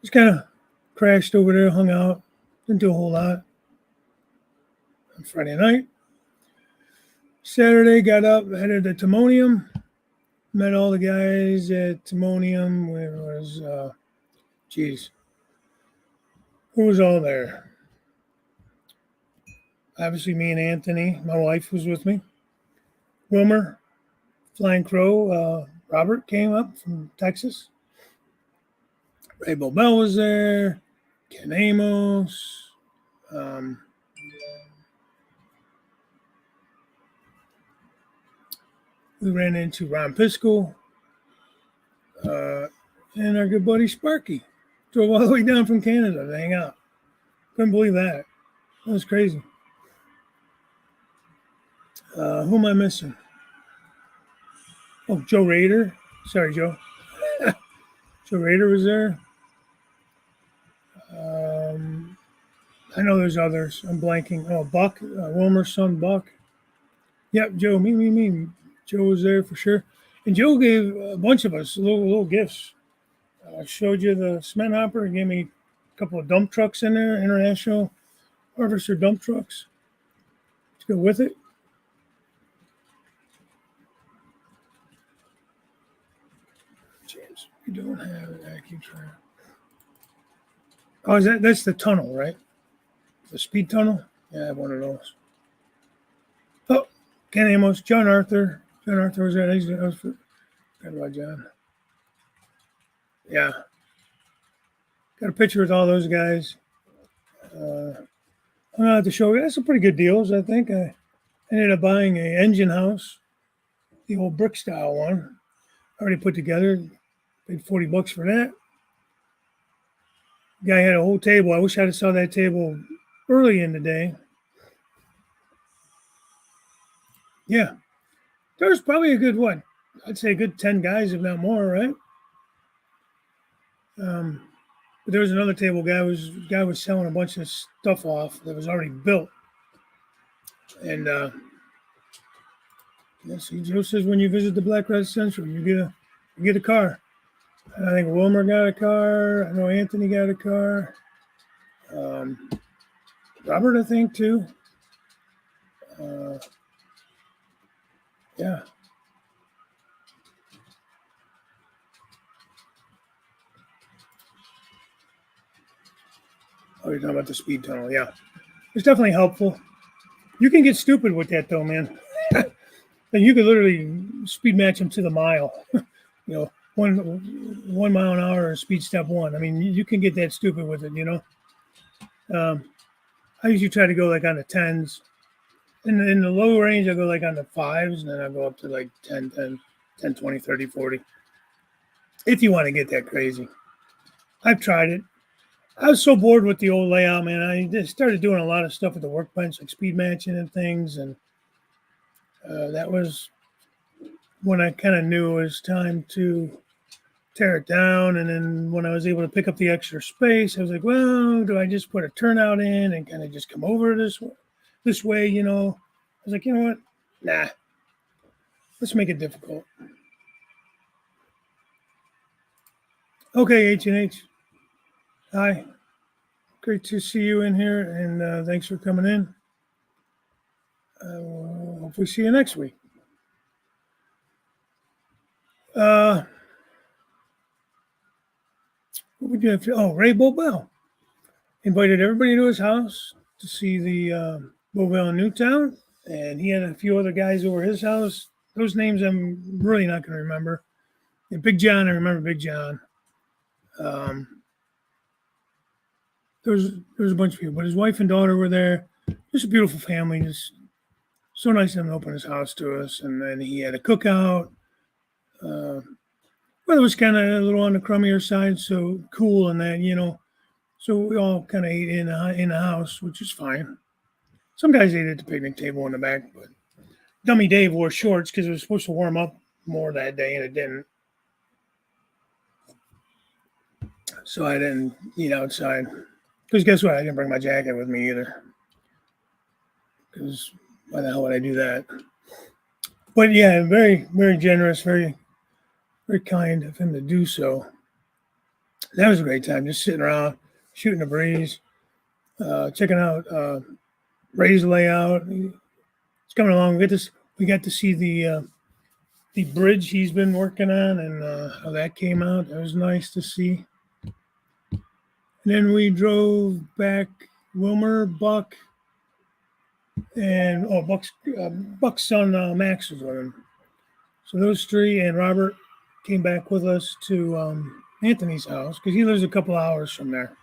Just kind of crashed over there, hung out, didn't do a whole lot. On Friday night. Saturday, got up, headed to Timonium, met all the guys at Timonium. Where was, who was all there? Obviously, me and Anthony. My wife was with me. Wilmer, Flying Crow, Robert came up from Texas. Ray Bobel was there. Ken Amos. We ran into Ron Piskel and our good buddy Sparky. Drove all the way down from Canada to hang out. Couldn't believe that. That was crazy. Who am I missing? Oh, Joe Rader. Sorry, Joe. Joe Rader was there. I know there's others. I'm blanking. Oh, Buck. Wilmer's son, Buck. Yep, Joe. Me. Joe was there for sure. And Joe gave a bunch of us little gifts. I showed you the cement hopper. He gave me a couple of dump trucks in there, International Harvester dump trucks to go with it. James, we don't have an AccuTrack. Oh, that's the tunnel, right? The speed tunnel? Yeah, I have one of those. Oh, Ken Amos, John Arthur. John Arthur was there. Good about John. Yeah. Got a picture with all those guys. Hung out at the show. Got some pretty good deals, I think. I ended up buying a engine house, the old brick style one, already put together. Paid $40 for that. Guy had a whole table. I wish I'd have saw that table early in the day. Yeah, there was probably a good what? I'd say a good 10 guys, if not more, right? But there was another table. Guy was selling a bunch of stuff off that was already built, and yeah, see, Joe says when you visit the Black Red Central, you get a car. And I think Wilmer got a car. I know Anthony got a car. Um, Robert, I think too. Uh, yeah. Oh, you're talking about the speed tunnel. Yeah, it's definitely helpful. You can get stupid with that though, man. And you could literally speed match them to the mile. You know, 1 mile an hour is speed step one. I mean, you can get that stupid with it. Um, I usually try to go like on the tens. In the low range, I go like on the fives, and then I go up to like 10, 10, 10, 20, 30, 40. If you want to get that crazy. I've tried it. I was so bored with the old layout, man. I just started doing a lot of stuff with the workbench, like speed matching and things, and that was when I kind of knew it was time to tear it down. And then when I was able to pick up the extra space, I was like, well, do I just put a turnout in and kind of just come over this way? I was like, you know what? Nah, let's make it difficult. Okay, H&H. Hi. Great to see you in here, and thanks for coming in. Hopefully see you next week. Uh, what would you have to? Oh, Ray Bobel invited everybody to his house to see the Bobel in Newtown, and he had a few other guys over his house. Those names I'm really not going to remember. And Big John, I remember Big John. Um, there was a bunch of people, but his wife and daughter were there. Just a beautiful family. Just so nice of him to open his house to us, and then he had a cookout. Uh, Weather was kind of a little on the crummier side, so cool and that. So we all kind of ate in the house, which is fine. Some guys ate at the picnic table in the back, but Dummy Dave wore shorts because it was supposed to warm up more that day, and it didn't. So I didn't eat outside. Because guess what? I didn't bring my jacket with me either. Because why the hell would I do that? But yeah, very, very generous, very, very kind of him to do so. That was a great time, just sitting around, shooting the breeze, checking out Ray's layout. It's coming along. We got to see the bridge he's been working on and how that came out. That was nice to see. And then we drove back. Wilmer, Buck, and Buck's son Max was with him. So those three and Robert came back with us to Anthony's house because he lives a couple hours from there.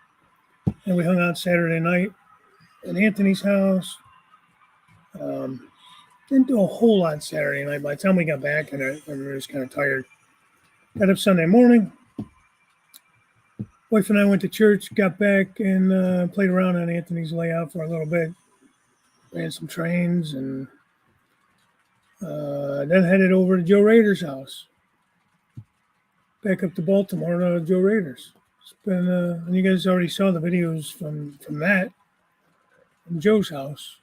And we hung out Saturday night at Anthony's house. Didn't do a whole lot Saturday night. By the time we got back, and we were just kind of tired. Got up Sunday morning. Wife and I went to church, got back, and played around on Anthony's layout for a little bit. Ran some trains, and then headed over to Joe Rader's house. Back up to Baltimore to Joe Rader's. It's been, and you guys already saw the videos from that, from Joe's house.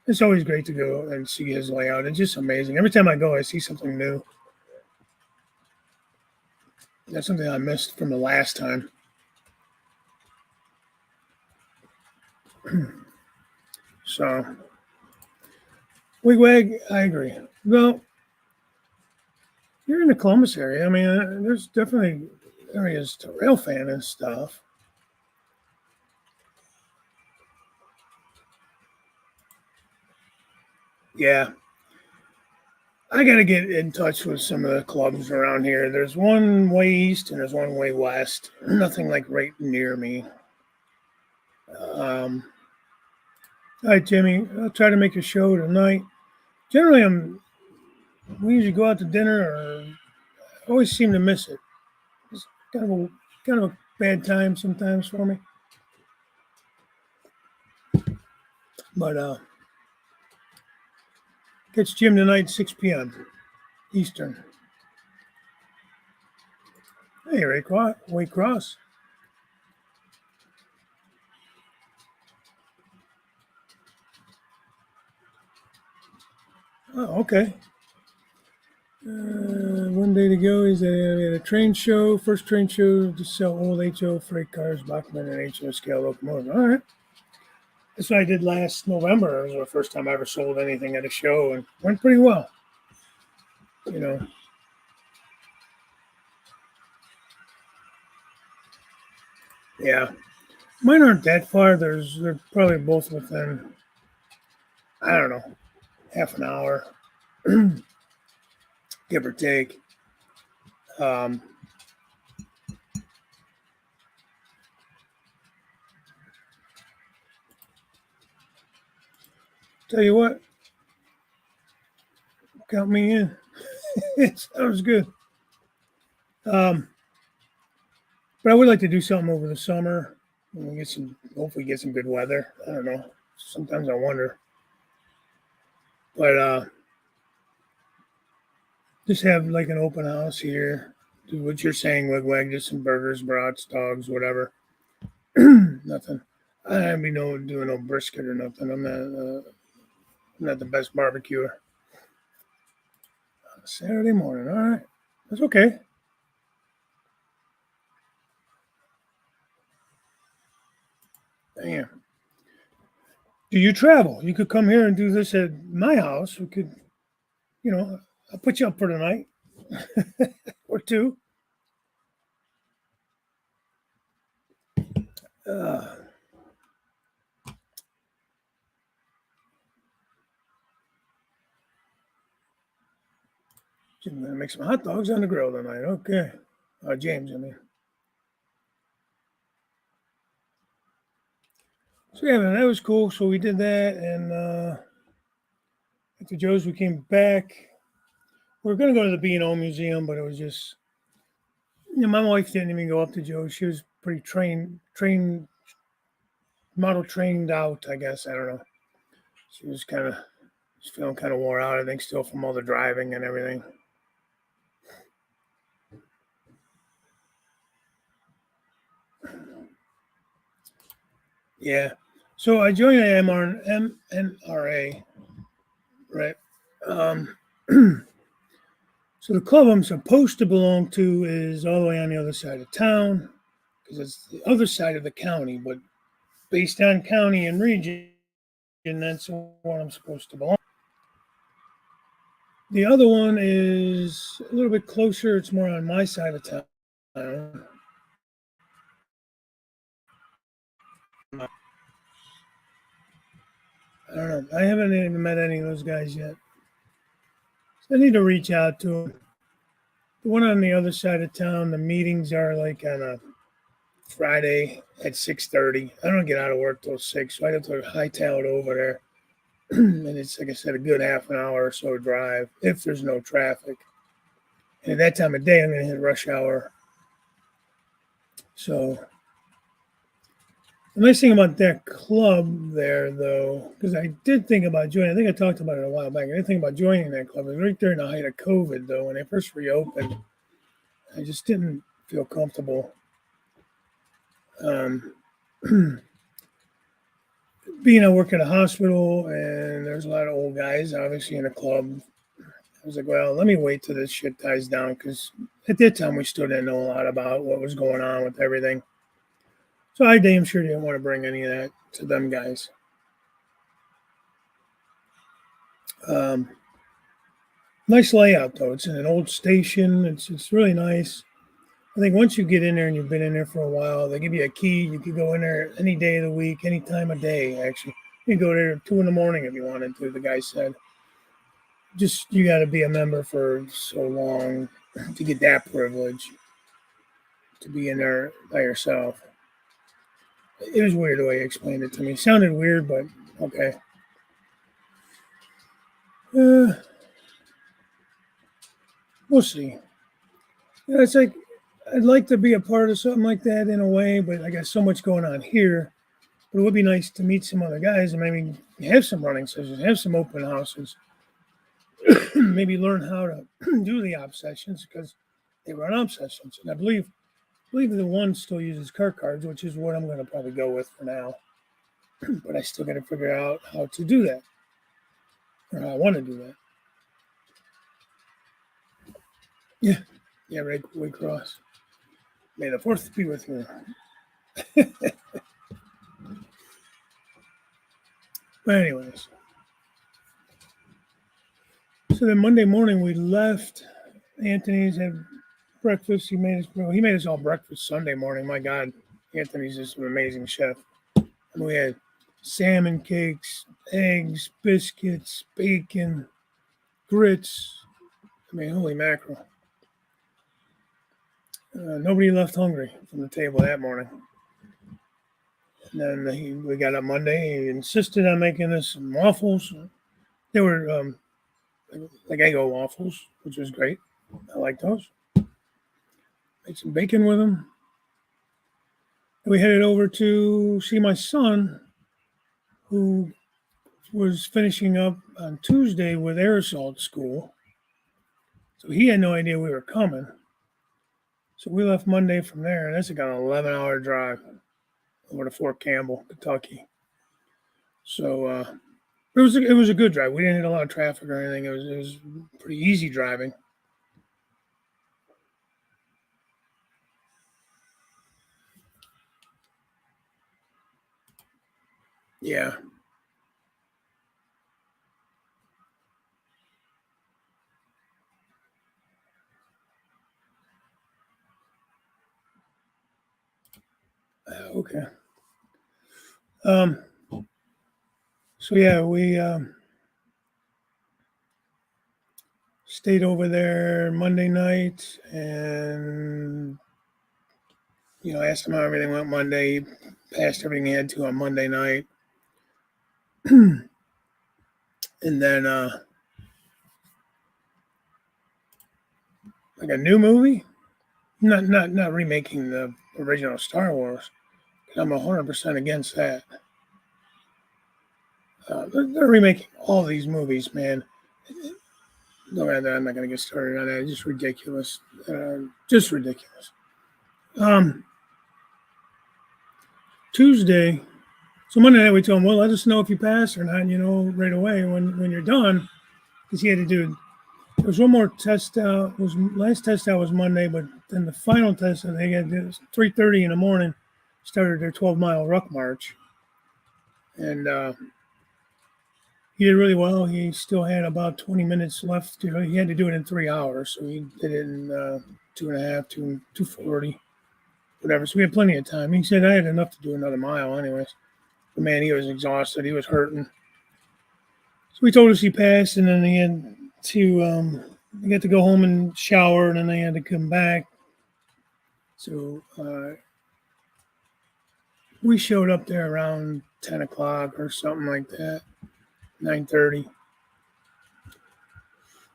It's always great to go and see his layout. It's just amazing. Every time I go, I see something new. That's something I missed from the last time. So, Wigwag, I agree. Well, you're in the Columbus area. I mean, there's definitely areas to rail fan and stuff. Yeah. I got to get in touch with some of the clubs around here. There's one way east and there's one way west. Nothing like right near me. Um, all right, Jimmy. I'll try to make a show tonight. Generally, we usually go out to dinner, or I always seem to miss it. It's kind of a bad time sometimes for me. But catch Jim tonight, 6 p.m. Eastern. Hey, Ray Cross. Oh, okay. 1 day to go. He's at a train show. First train show to sell old HO freight cars, Bachman and HO scale locomotives. All right. That's what I did last November. It was the first time I ever sold anything at a show and went pretty well. You know, yeah. Mine aren't that far. They're probably both within, I don't know, half an hour, give or take. Um, Tell you what, count me in. It sounds good. Um, but I would like to do something over the summer. We get hopefully get some good weather. I don't know. Sometimes I wonder, but just have like an open house here. Do what you're saying, wigwag, just some burgers, brats, dogs, whatever. Nothing. I don't be doing no brisket or nothing. I'm not the best barbecuer. Saturday morning. All right, that's okay. Damn. Do you travel? You could come here and do this at my house. We could, I'll put you up for the night or two. Uh, I'm gonna make some hot dogs on the grill tonight. Okay. James, I mean. So yeah, man, that was cool. So we did that, and after Joe's, we came back. We were gonna go to the B&O Museum, but it was just, my wife didn't even go up to Joe's. She was pretty model trained out, I guess. I don't know. She was feeling kind of wore out. I think still from all the driving and everything. Yeah. So I joined the MNRA, right? Um, so the club I'm supposed to belong to is all the way on the other side of town because it's the other side of the county, but based on county and region, that's the one I'm supposed to belong. The other one is a little bit closer. It's more on my side of town. I don't know. I haven't even met any of those guys yet. So I need to reach out to them. The one on the other side of town, the meetings are like on a Friday at 6:30. I don't get out of work till 6, so I have to hightail it over there. And it's, like I said, a good half an hour or so drive if there's no traffic. And at that time of day, I'm going to hit rush hour. So the nice thing about that club there, though, because I did think about joining, I think I talked about it a while back. I did think about joining that club. It was right during the height of COVID, though, when they first reopened. I just didn't feel comfortable um, being at work at a hospital, and there's a lot of old guys, obviously, in a club. I was like, well, let me wait till this shit dies down, because at that time we still didn't know a lot about what was going on with everything. So I damn sure didn't want to bring any of that to them guys. Um, Nice layout though. It's in an old station. It's really nice. I think once you get in there and you've been in there for a while, they give you a key. You can go in there any day of the week, any time of day. Actually, you can go there 2 in the morning if you wanted to. The guy said. just you got to be a member for so long to get that privilege to be in there by yourself. It was weird the way he explained it to me. It sounded weird, but okay. We'll see. It's like I'd like to be a part of something like that in a way, but I got so much going on here. But it would be nice to meet some other guys and maybe have some running sessions, have some open houses, maybe learn how to do the op sessions because they run op sessions. And I believe the one still uses cart cards, which is what I'm going to probably go with for now. But I still got to figure out how to do that, or how I want to do that. Yeah, right, Waycross. May the 4th be with you. But anyways, so then Monday morning we left Anthony's, had breakfast. He made us all breakfast Sunday morning. My God, Anthony's just an amazing chef. And we had salmon cakes, eggs, biscuits, bacon, grits. I mean, holy mackerel. Nobody left hungry from the table that morning. And then we got up Monday. He insisted on making us some waffles. They were like Eggo waffles, which was great. I like those. Made some bacon with them. And we headed over to see my son, who was finishing up on Tuesday with aerosol school. So he had no idea we were coming. So we left Monday from there, and that's like an 11-hour drive over to Fort Campbell, Kentucky. So it was a good drive. We didn't hit a lot of traffic or anything. It was pretty easy driving. Yeah. Okay. So yeah, we stayed over there Monday night, and asked him how everything went Monday. He passed everything he had to on Monday night, and then like a new movie, not remaking the original Star Wars. I'm 100% against that. They're remaking all these movies, man. No, I'm not going to get started on that. It's just ridiculous. Just ridiculous. Tuesday, so Monday night we told him, well, let us know if you pass or not, right away when you're done, because he had to do. There was one more test out. Last test out was Monday, but then the final test that they had was 3:30 in the morning. Started their 12-mile ruck march, and he did really well. He still had about 20 minutes left. He had to do it in 3 hours, so he did it in 2.5, 2:40, whatever. So we had plenty of time. He said I had enough to do another mile, anyways. But man, he was exhausted. He was hurting. So he told us he passed, and then he had to he got to go home and shower, and then they had to come back. So we showed up there around 10 o'clock or something like that, 9:30.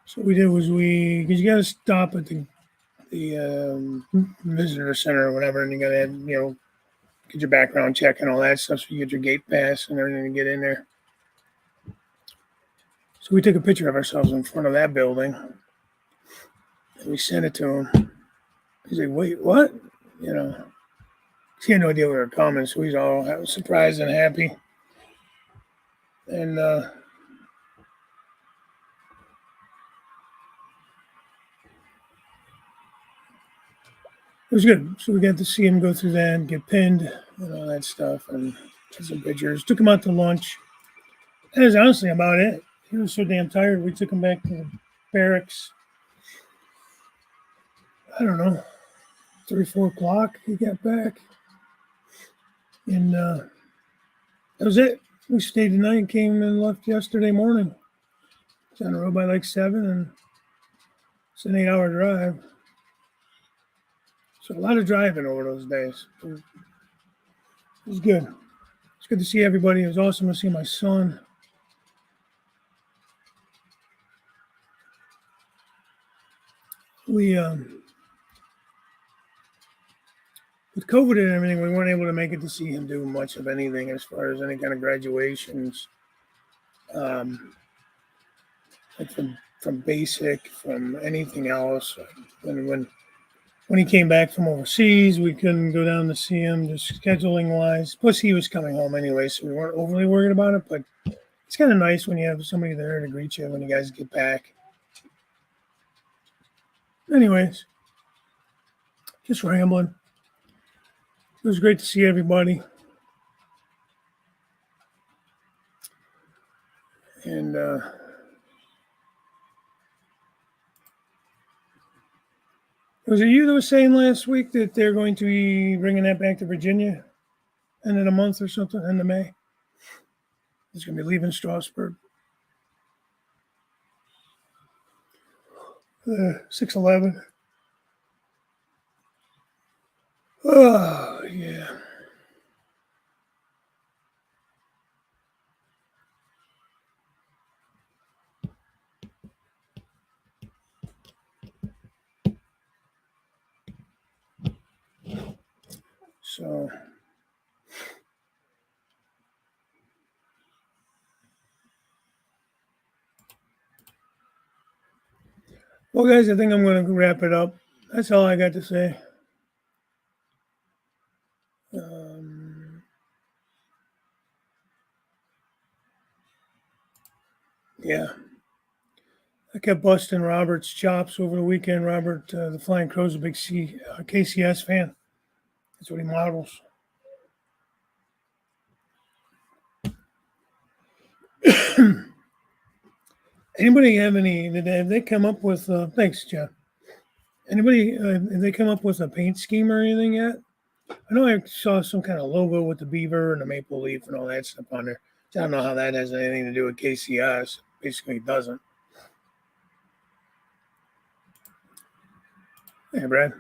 So what we did was because you got to stop at the visitor center or whatever, and you got to get your background check and all that stuff, so you get your gate pass and everything to get in there. So we took a picture of ourselves in front of that building, and we sent it to him. He's like, "Wait, what?" He had no idea we were coming, so he's all surprised and happy. And it was good. So we got to see him go through that and get pinned and all that stuff, and took some pictures. Took him out to lunch. That was honestly about it. He was so damn tired. We took him back to the barracks. I don't know, 3, 4 o'clock. He got back, and that was it. We stayed the night and came and left yesterday morning. It's on the road by like 7, and it's an 8-hour drive. So a lot of driving over those days. It was good. It's good to see everybody. It was awesome to see my son. We with COVID and everything, we weren't able to make it to see him do much of anything as far as any kind of graduations, like from basic, from anything else. When he came back from overseas, we couldn't go down to see him, just scheduling wise. Plus, he was coming home anyway, so we weren't overly worried about it. But it's kind of nice when you have somebody there to greet you when you guys get back. Anyways, just rambling. It was great to see everybody. And was it you that was saying last week that they're going to be bringing that back to Virginia end of the month or something, end of May? It's going to be leaving Strasbourg. 6/11. Oh, yeah. So, well, guys, I think I'm going to wrap it up. That's all I got to say. Yeah. I kept busting Robert's chops over the weekend. Robert, the Flying Crow's a big KCS fan. That's what he models. Anybody have any? Have they come up with? Thanks, Jeff. Anybody? Have they come up with a paint scheme or anything yet? I know I saw some kind of logo with the beaver and the maple leaf and all that stuff on there. I don't know how that has anything to do with KCS. Basically, it doesn't. Hey, Brad.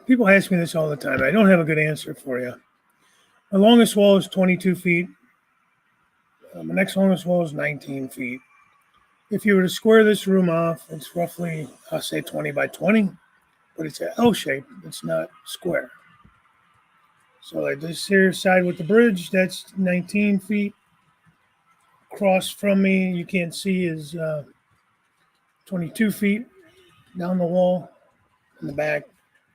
People ask me this all the time. I don't have a good answer for you. My longest wall is 22 feet. My next longest wall is 19 feet. If you were to square this room off, it's roughly, I'll say 20 by 20, but it's an L shape. It's not square. So like this here side with the bridge, that's 19 feet. Across from me, you can't see, is 22 feet down the wall in the back.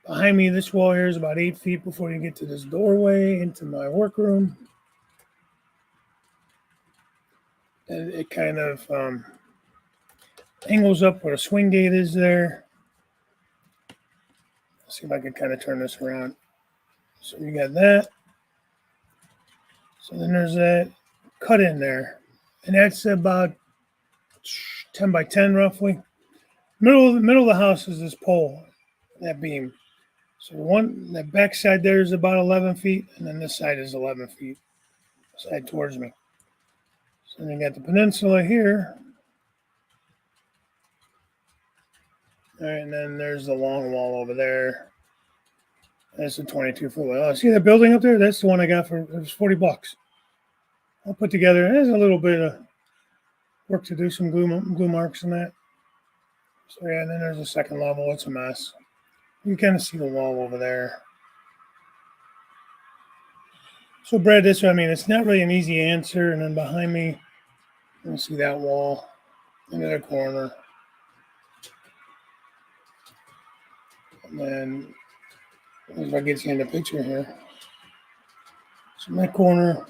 Behind me, this wall here is about 8 feet before you get to this doorway into my workroom. And it kind of angles up where a swing gate is there. Let's see if I can kind of turn this around. So you got that. So then there's that cut in there. And that's about 10 by 10 roughly. Middle of the house is this pole, that beam. So that back side there is about 11 feet, and then this side is 11 feet, side towards me. So then you got the peninsula here. All right, and then there's the long wall over there. That's a 22-foot wall. Oh, see that building up there? That's the one I got for, it was $40. I'll put together, there's a little bit of work to do, some glue marks and that. So yeah, and then there's a second level. It's a mess. You kind of see the wall over there. So Brad, this one, I mean, it's not really an easy answer. And then behind me, you can see that wall in the corner. And then, if I get you in the picture here. So that corner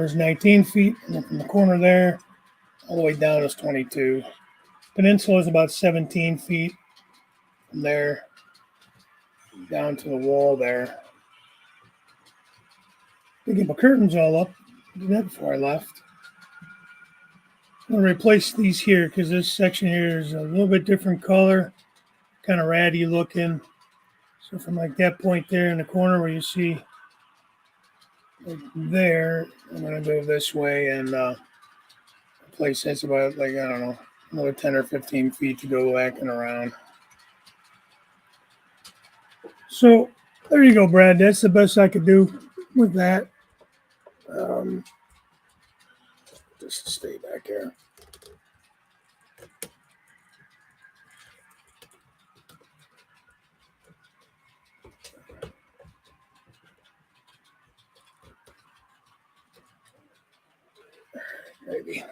is 19 feet. And then from the corner there, all the way down is 22. Peninsula is about 17 feet from there down to the wall there. I get my curtains all up. I did that before I left. I'm going to replace these here because this section here is a little bit different color, kind of ratty looking. So from like that point there in the corner where you see like there. I'm gonna go this way and place that's about like I don't know another 10 or 15 feet to go back and around. So there you go, Brad. That's the best I could do with that. Just stay back here. Maybe.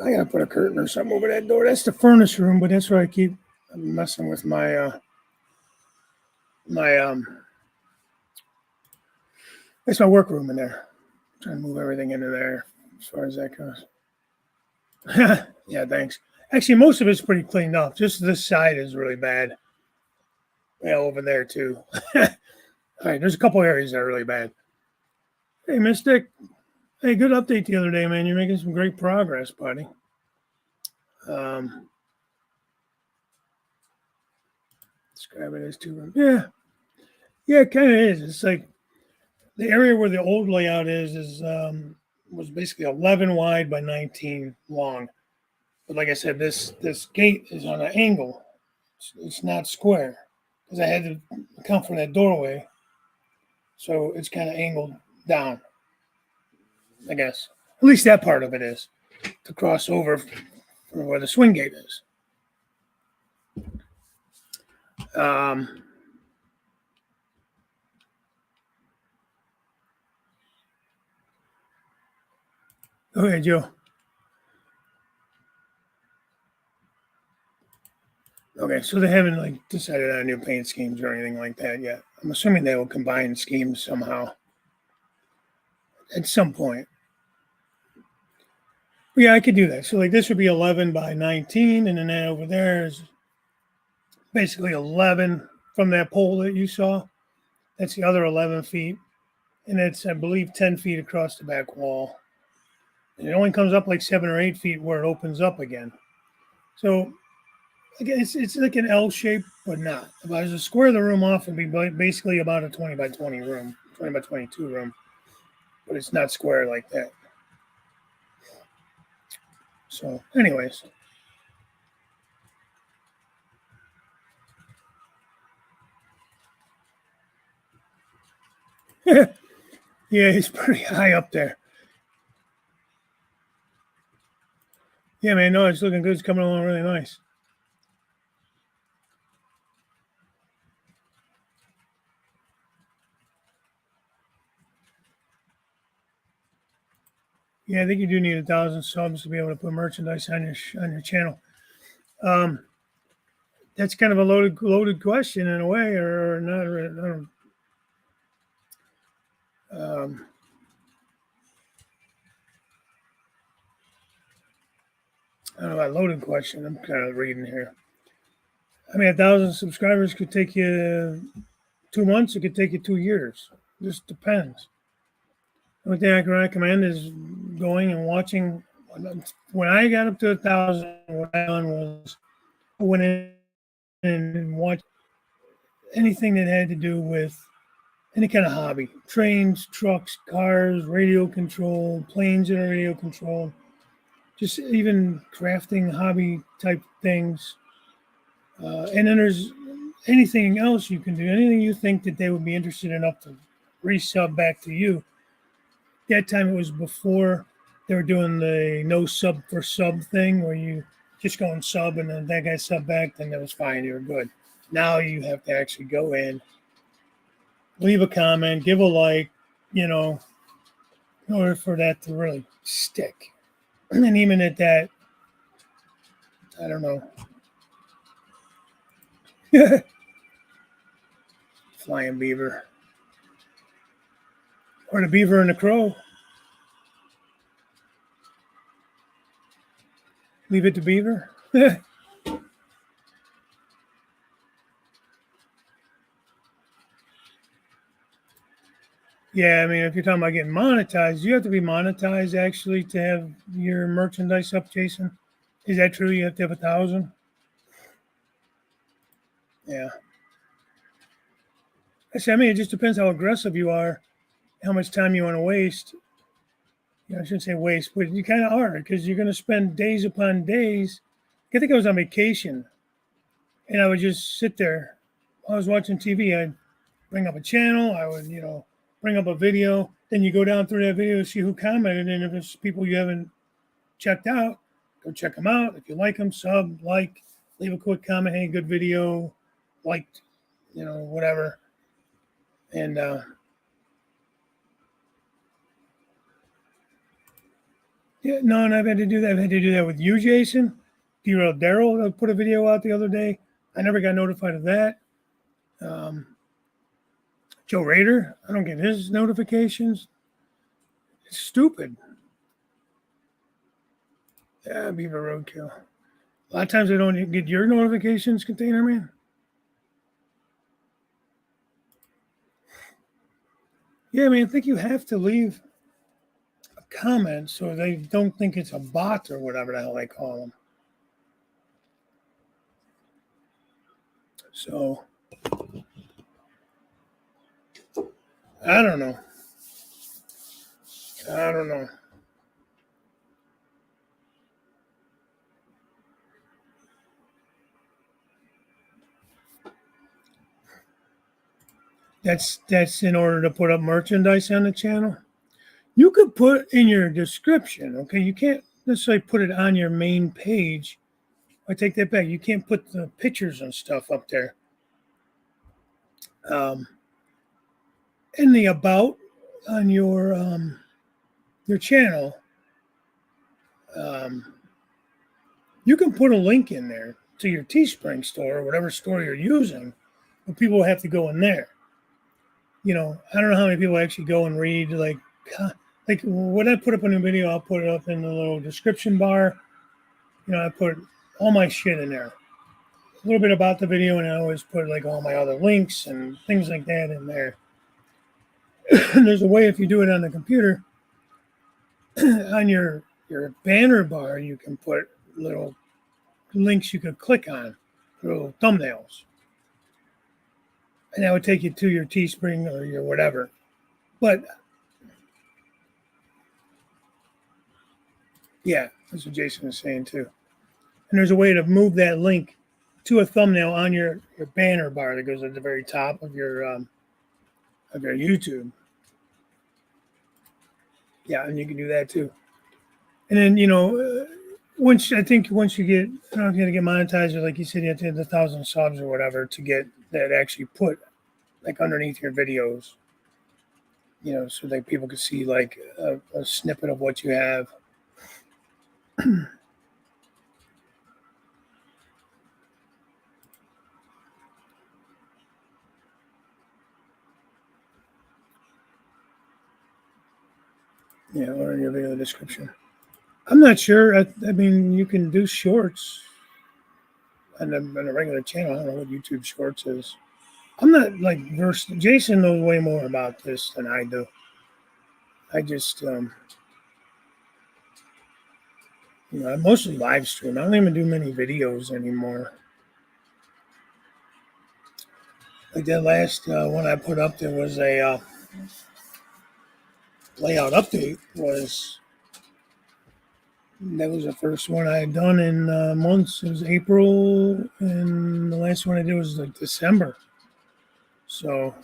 I gotta put a curtain or something over that door. That's the furnace room, but that's where I keep messing with my that's my work room in there. I'm trying to move everything into there as far as that goes. Yeah, thanks. Actually, most of it's pretty cleaned up. Just this side is really bad. Yeah, over there too. All right, there's a couple areas that are really bad. Hey, Mystic. Hey, good update the other day, man. You're making some great progress, buddy. Describe it as 2 rooms. Yeah, it kind of is. It's like the area where the old layout is was basically 11 wide by 19 long. But like I said, this gate is on an angle. It's not square because I had to account for that doorway, so it's kind of angled down. I guess at least that part of it is to cross over for where the swing gate is. Okay, Joe. Okay, so they haven't like decided on new paint schemes or anything like that yet. I'm assuming they will combine schemes somehow at some point. But yeah, I could do that. So like this would be 11 by 19, and then that over there is basically 11 from that pole that you saw. That's the other 11 feet, and it's I believe 10 feet across the back wall. And it only comes up like 7 or 8 feet where it opens up again. So again, it's like an L shape, but not. If I was to square the room off, it'd be basically about a 20 by 20 room, 20 by 22 room, but it's not square like that. So, anyways. Yeah, he's pretty high up there. Yeah, man, no, it's looking good. It's coming along really nice. Yeah, I think you do need 1,000 subs to be able to put merchandise on your channel. That's kind of a loaded question in a way, or not. I don't. I don't know about loaded question. I'm kind of reading here. I mean, 1,000 subscribers could take you 2 months. It could take you 2 years. Just depends. The only thing I can recommend is going and watching. When I got up to 1,000, what I done was I went in and watched anything that had to do with any kind of hobby: trains, trucks, cars, radio control, planes that are radio controlled, just even crafting hobby type things. And then there's anything else you can do, anything you think that they would be interested enough to resub back to you. That time it was before they were doing the no sub for sub thing where you just go and sub and then that guy sub back, then that was fine, you were good. Now you have to actually go in, leave a comment, give a like, in order for that to really stick. And even at that, I don't know. Flying beaver. Or the beaver and the crow. Leave it to beaver. Yeah, I mean, if you're talking about getting monetized, you have to be monetized actually to have your merchandise up, Jason. Is that true? You have to have 1,000? Yeah. I say, I mean, it just depends how aggressive you are, how much time you want to waste. You know, I shouldn't say waste, but you kind of are because you're going to spend days upon days. I think I was on vacation and I would just sit there. While I was watching TV. I'd bring up a channel. I would, bring up a video. Then you go down through that video to see who commented. And if it's people you haven't checked out, go check them out. If you like them, sub, like, leave a quick comment. Hey, good video. Liked, whatever. And yeah, no, and I've had to do that. I've had to do that with you, Jason. Derail Daryl put a video out the other day. I never got notified of that. Joe Rader, I don't get his notifications. It's stupid. Yeah, Beaver Roadkill. A lot of times I don't get your notifications, Container Man. Yeah, I mean, I think you have to leave a comment so they don't think it's a bot or whatever the hell they call them. So, I don't know. That's in order to put up merchandise on the channel. You could put in your description, okay? You can't necessarily put it on your main page. I take that back. You can't put the pictures and stuff up there. In the about on your channel, you can put a link in there to your Teespring store or whatever store you're using, but people have to go in there. I don't know how many people actually go and read like when I put up a new video, I'll put it up in the little description bar. I put all my shit in there. A little bit about the video, and I always put like all my other links and things like that in there. And there's a way if you do it on the computer, on your banner bar, you can put little links you could click on, little thumbnails. And that would take you to your Teespring or your whatever. But yeah, that's what Jason was saying too. And there's a way to move that link to a thumbnail on your banner bar that goes at the very top of your YouTube. Yeah, and you can do that too. And then once you get, I don't know if you're gonna get monetized or like you said, you have to hit 1,000 subs or whatever to get that actually put like underneath your videos. So that people can see like a snippet of what you have. Yeah, or in your video description. I'm not sure. I mean, you can do shorts on a regular channel. I don't know what YouTube Shorts is. I'm not like versed. Jason knows way more about this than I do. I just, I mostly live stream. I don't even do many videos anymore. Like that last one I put up, there was a layout update. That was the first one I had done in months. It was April, and the last one I did was like December. So,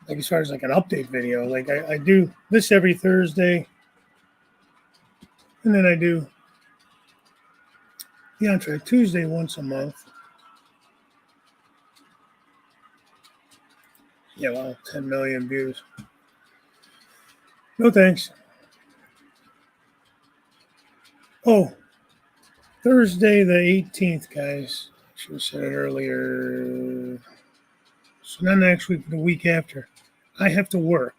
like as far as like an update video, like I do this every Thursday, and then I do the Entree Tuesday once a month. Yeah, well, 10 million views. No thanks. Oh, Thursday the 18th, guys. Should have said it earlier. So not next week, but the week after. I have to work.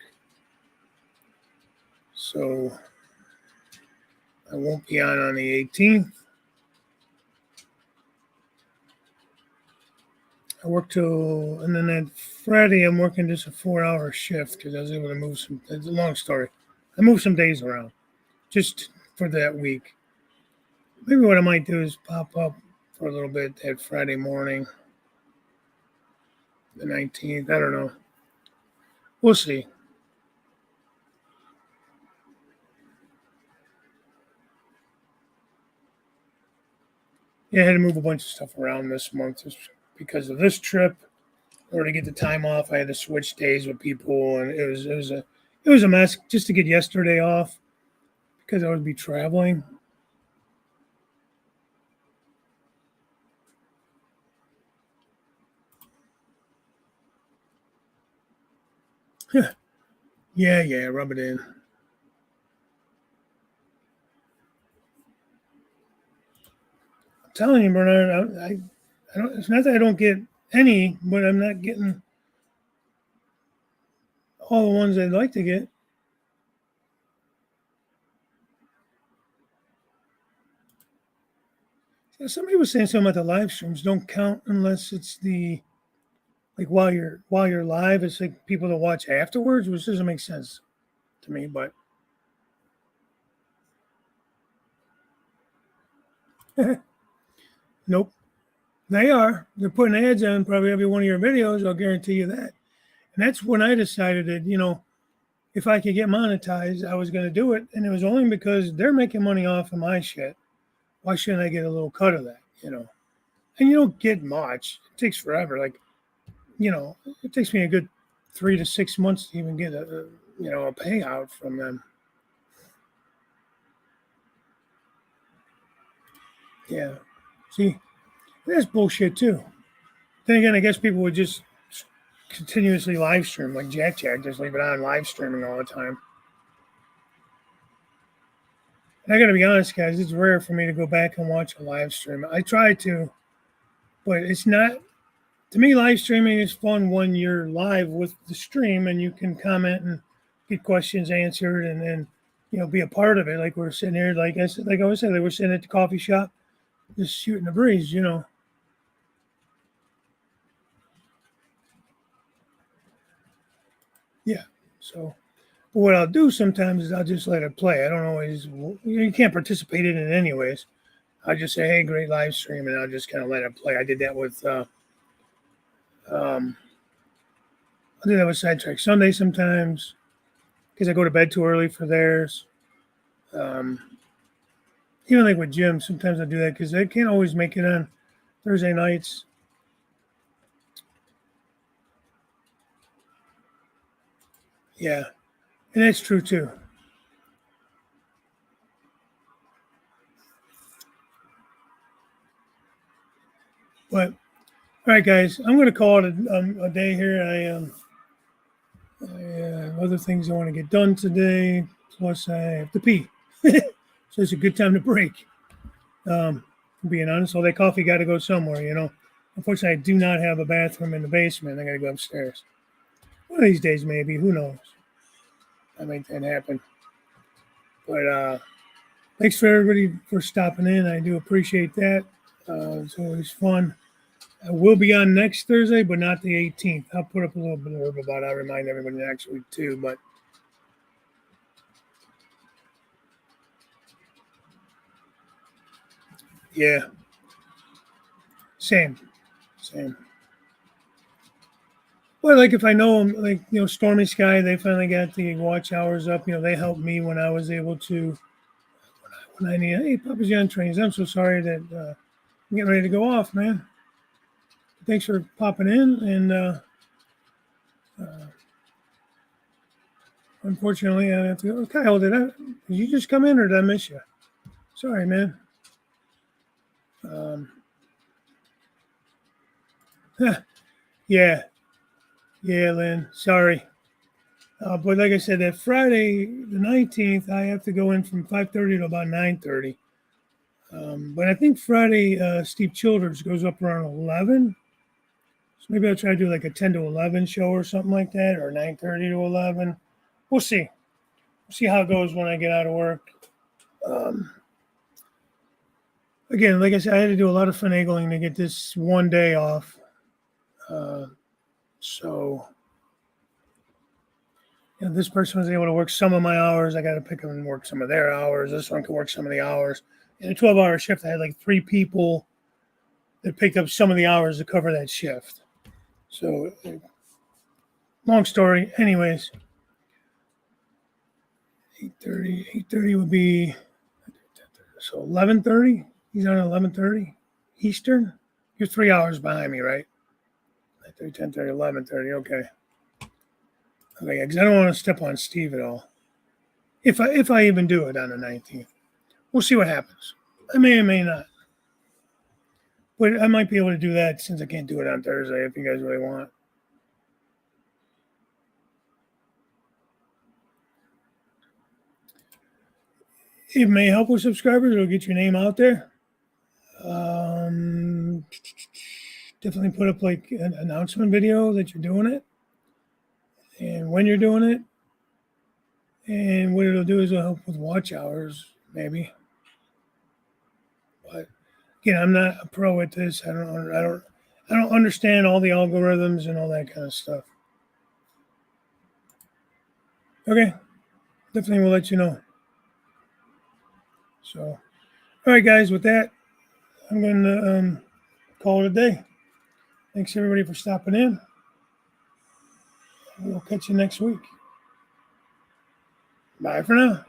So I won't be on the 18th. I work till, and then that Friday I'm working just a 4-hour shift because I was able to move some, it's a long story. I moved some days around just for that week. Maybe what I might do is pop up for a little bit that Friday morning. the 19th. I don't know. We'll see. Yeah, I had to move a bunch of stuff around this month just because of this trip. In order to get the time off, I had to switch days with people, and it was a mess just to get yesterday off because I would be traveling. Yeah, rub it in. I'm telling you, Bernard, I don't. It's not that I don't get any, but I'm not getting all the ones I'd like to get. Somebody was saying something about the live streams don't count unless it's the like while you're live. It's like people to watch afterwards, which doesn't make sense to me. But nope, they are. They're putting ads on probably every one of your videos. I'll guarantee you that. And that's when I decided that if I could get monetized, I was going to do it. And it was only because they're making money off of my shit. Why shouldn't I get a little cut of that? And you don't get much. It takes forever. Like it takes me a good 3 to 6 months to even get a payout from them. Yeah. See, that's bullshit too. Then again, I guess people would just continuously live stream like Jack, just leave it on live streaming all the time. And I got to be honest, guys, it's rare for me to go back and watch a live stream. I try to, but it's not. To me, live streaming is fun when you're live with the stream and you can comment and get questions answered and then be a part of it. Like we're sitting here, like I said, like we're sitting at the coffee shop, just shooting the breeze. Yeah. So, but what I'll do sometimes is I'll just let it play. I don't always. You can't participate in it anyways. I'll just say, "Hey, great live stream," and I'll just kind of let it play. I did that with. I do that with Sidetrack Sunday sometimes because I go to bed too early for theirs. Even like with Jim, sometimes I do that because I can't always make it on Thursday nights. Yeah, and that's true too. But all right, guys, I'm going to call it a day here. I have other things I want to get done today. Plus, I have to pee, so it's a good time to break. Being honest, all that coffee got to go somewhere. Unfortunately, I do not have a bathroom in the basement. I got to go upstairs. One of these days, maybe. Who knows? I make that happen. But thanks for everybody for stopping in. I do appreciate that. It's always fun. I will be on next Thursday, but not the 18th. I'll put up a little blurb about it. I'll remind everybody next week too. But yeah, same. Well, like if I know them, like Stormy Sky, they finally got the watch hours up. They helped me when I was able to. When I need, hey, Papa John trains. I'm so sorry that I'm getting ready to go off, man. Thanks for popping in, and unfortunately, I have to go. Kyle, did you just come in, or did I miss you? Sorry, man. Yeah, Lynn. Sorry. But like I said, that Friday, the 19th, I have to go in from 5:30 to about 9:30. But I think Friday, Steve Childers goes up around 11. So maybe I'll try to do like a 10 to 11 show or something like that, or 9:30 to 11. We'll see. We'll see how it goes when I get out of work. Again, like I said, I had to do a lot of finagling to get this one day off. So this person was able to work some of my hours. I got to pick them and work some of their hours. This one can work some of the hours. In a 12-hour shift, I had like 3 people that picked up some of the hours to cover that shift. So, long story. Anyways, 8:30 would be, so 11:30. He's on 11:30 Eastern. You're 3 hours behind me, right? 9:30, 10:30, 11:30. Okay. Okay, because I don't want to step on Steve at all. If I even do it on the 19th, we'll see what happens. I may or may not, but I might be able to do that since I can't do it on Thursday. If you guys really want. It may help with subscribers. It'll get your name out there. Definitely put up like an announcement video that you're doing it and when you're doing it. And what it'll do is it'll help with watch hours, maybe. But again, I'm not a pro at this. I don't understand all the algorithms and all that kind of stuff. Okay, definitely will let you know. So, all right, guys. With that, I'm going to call it a day. Thanks everybody for stopping in. We'll catch you next week. Bye for now.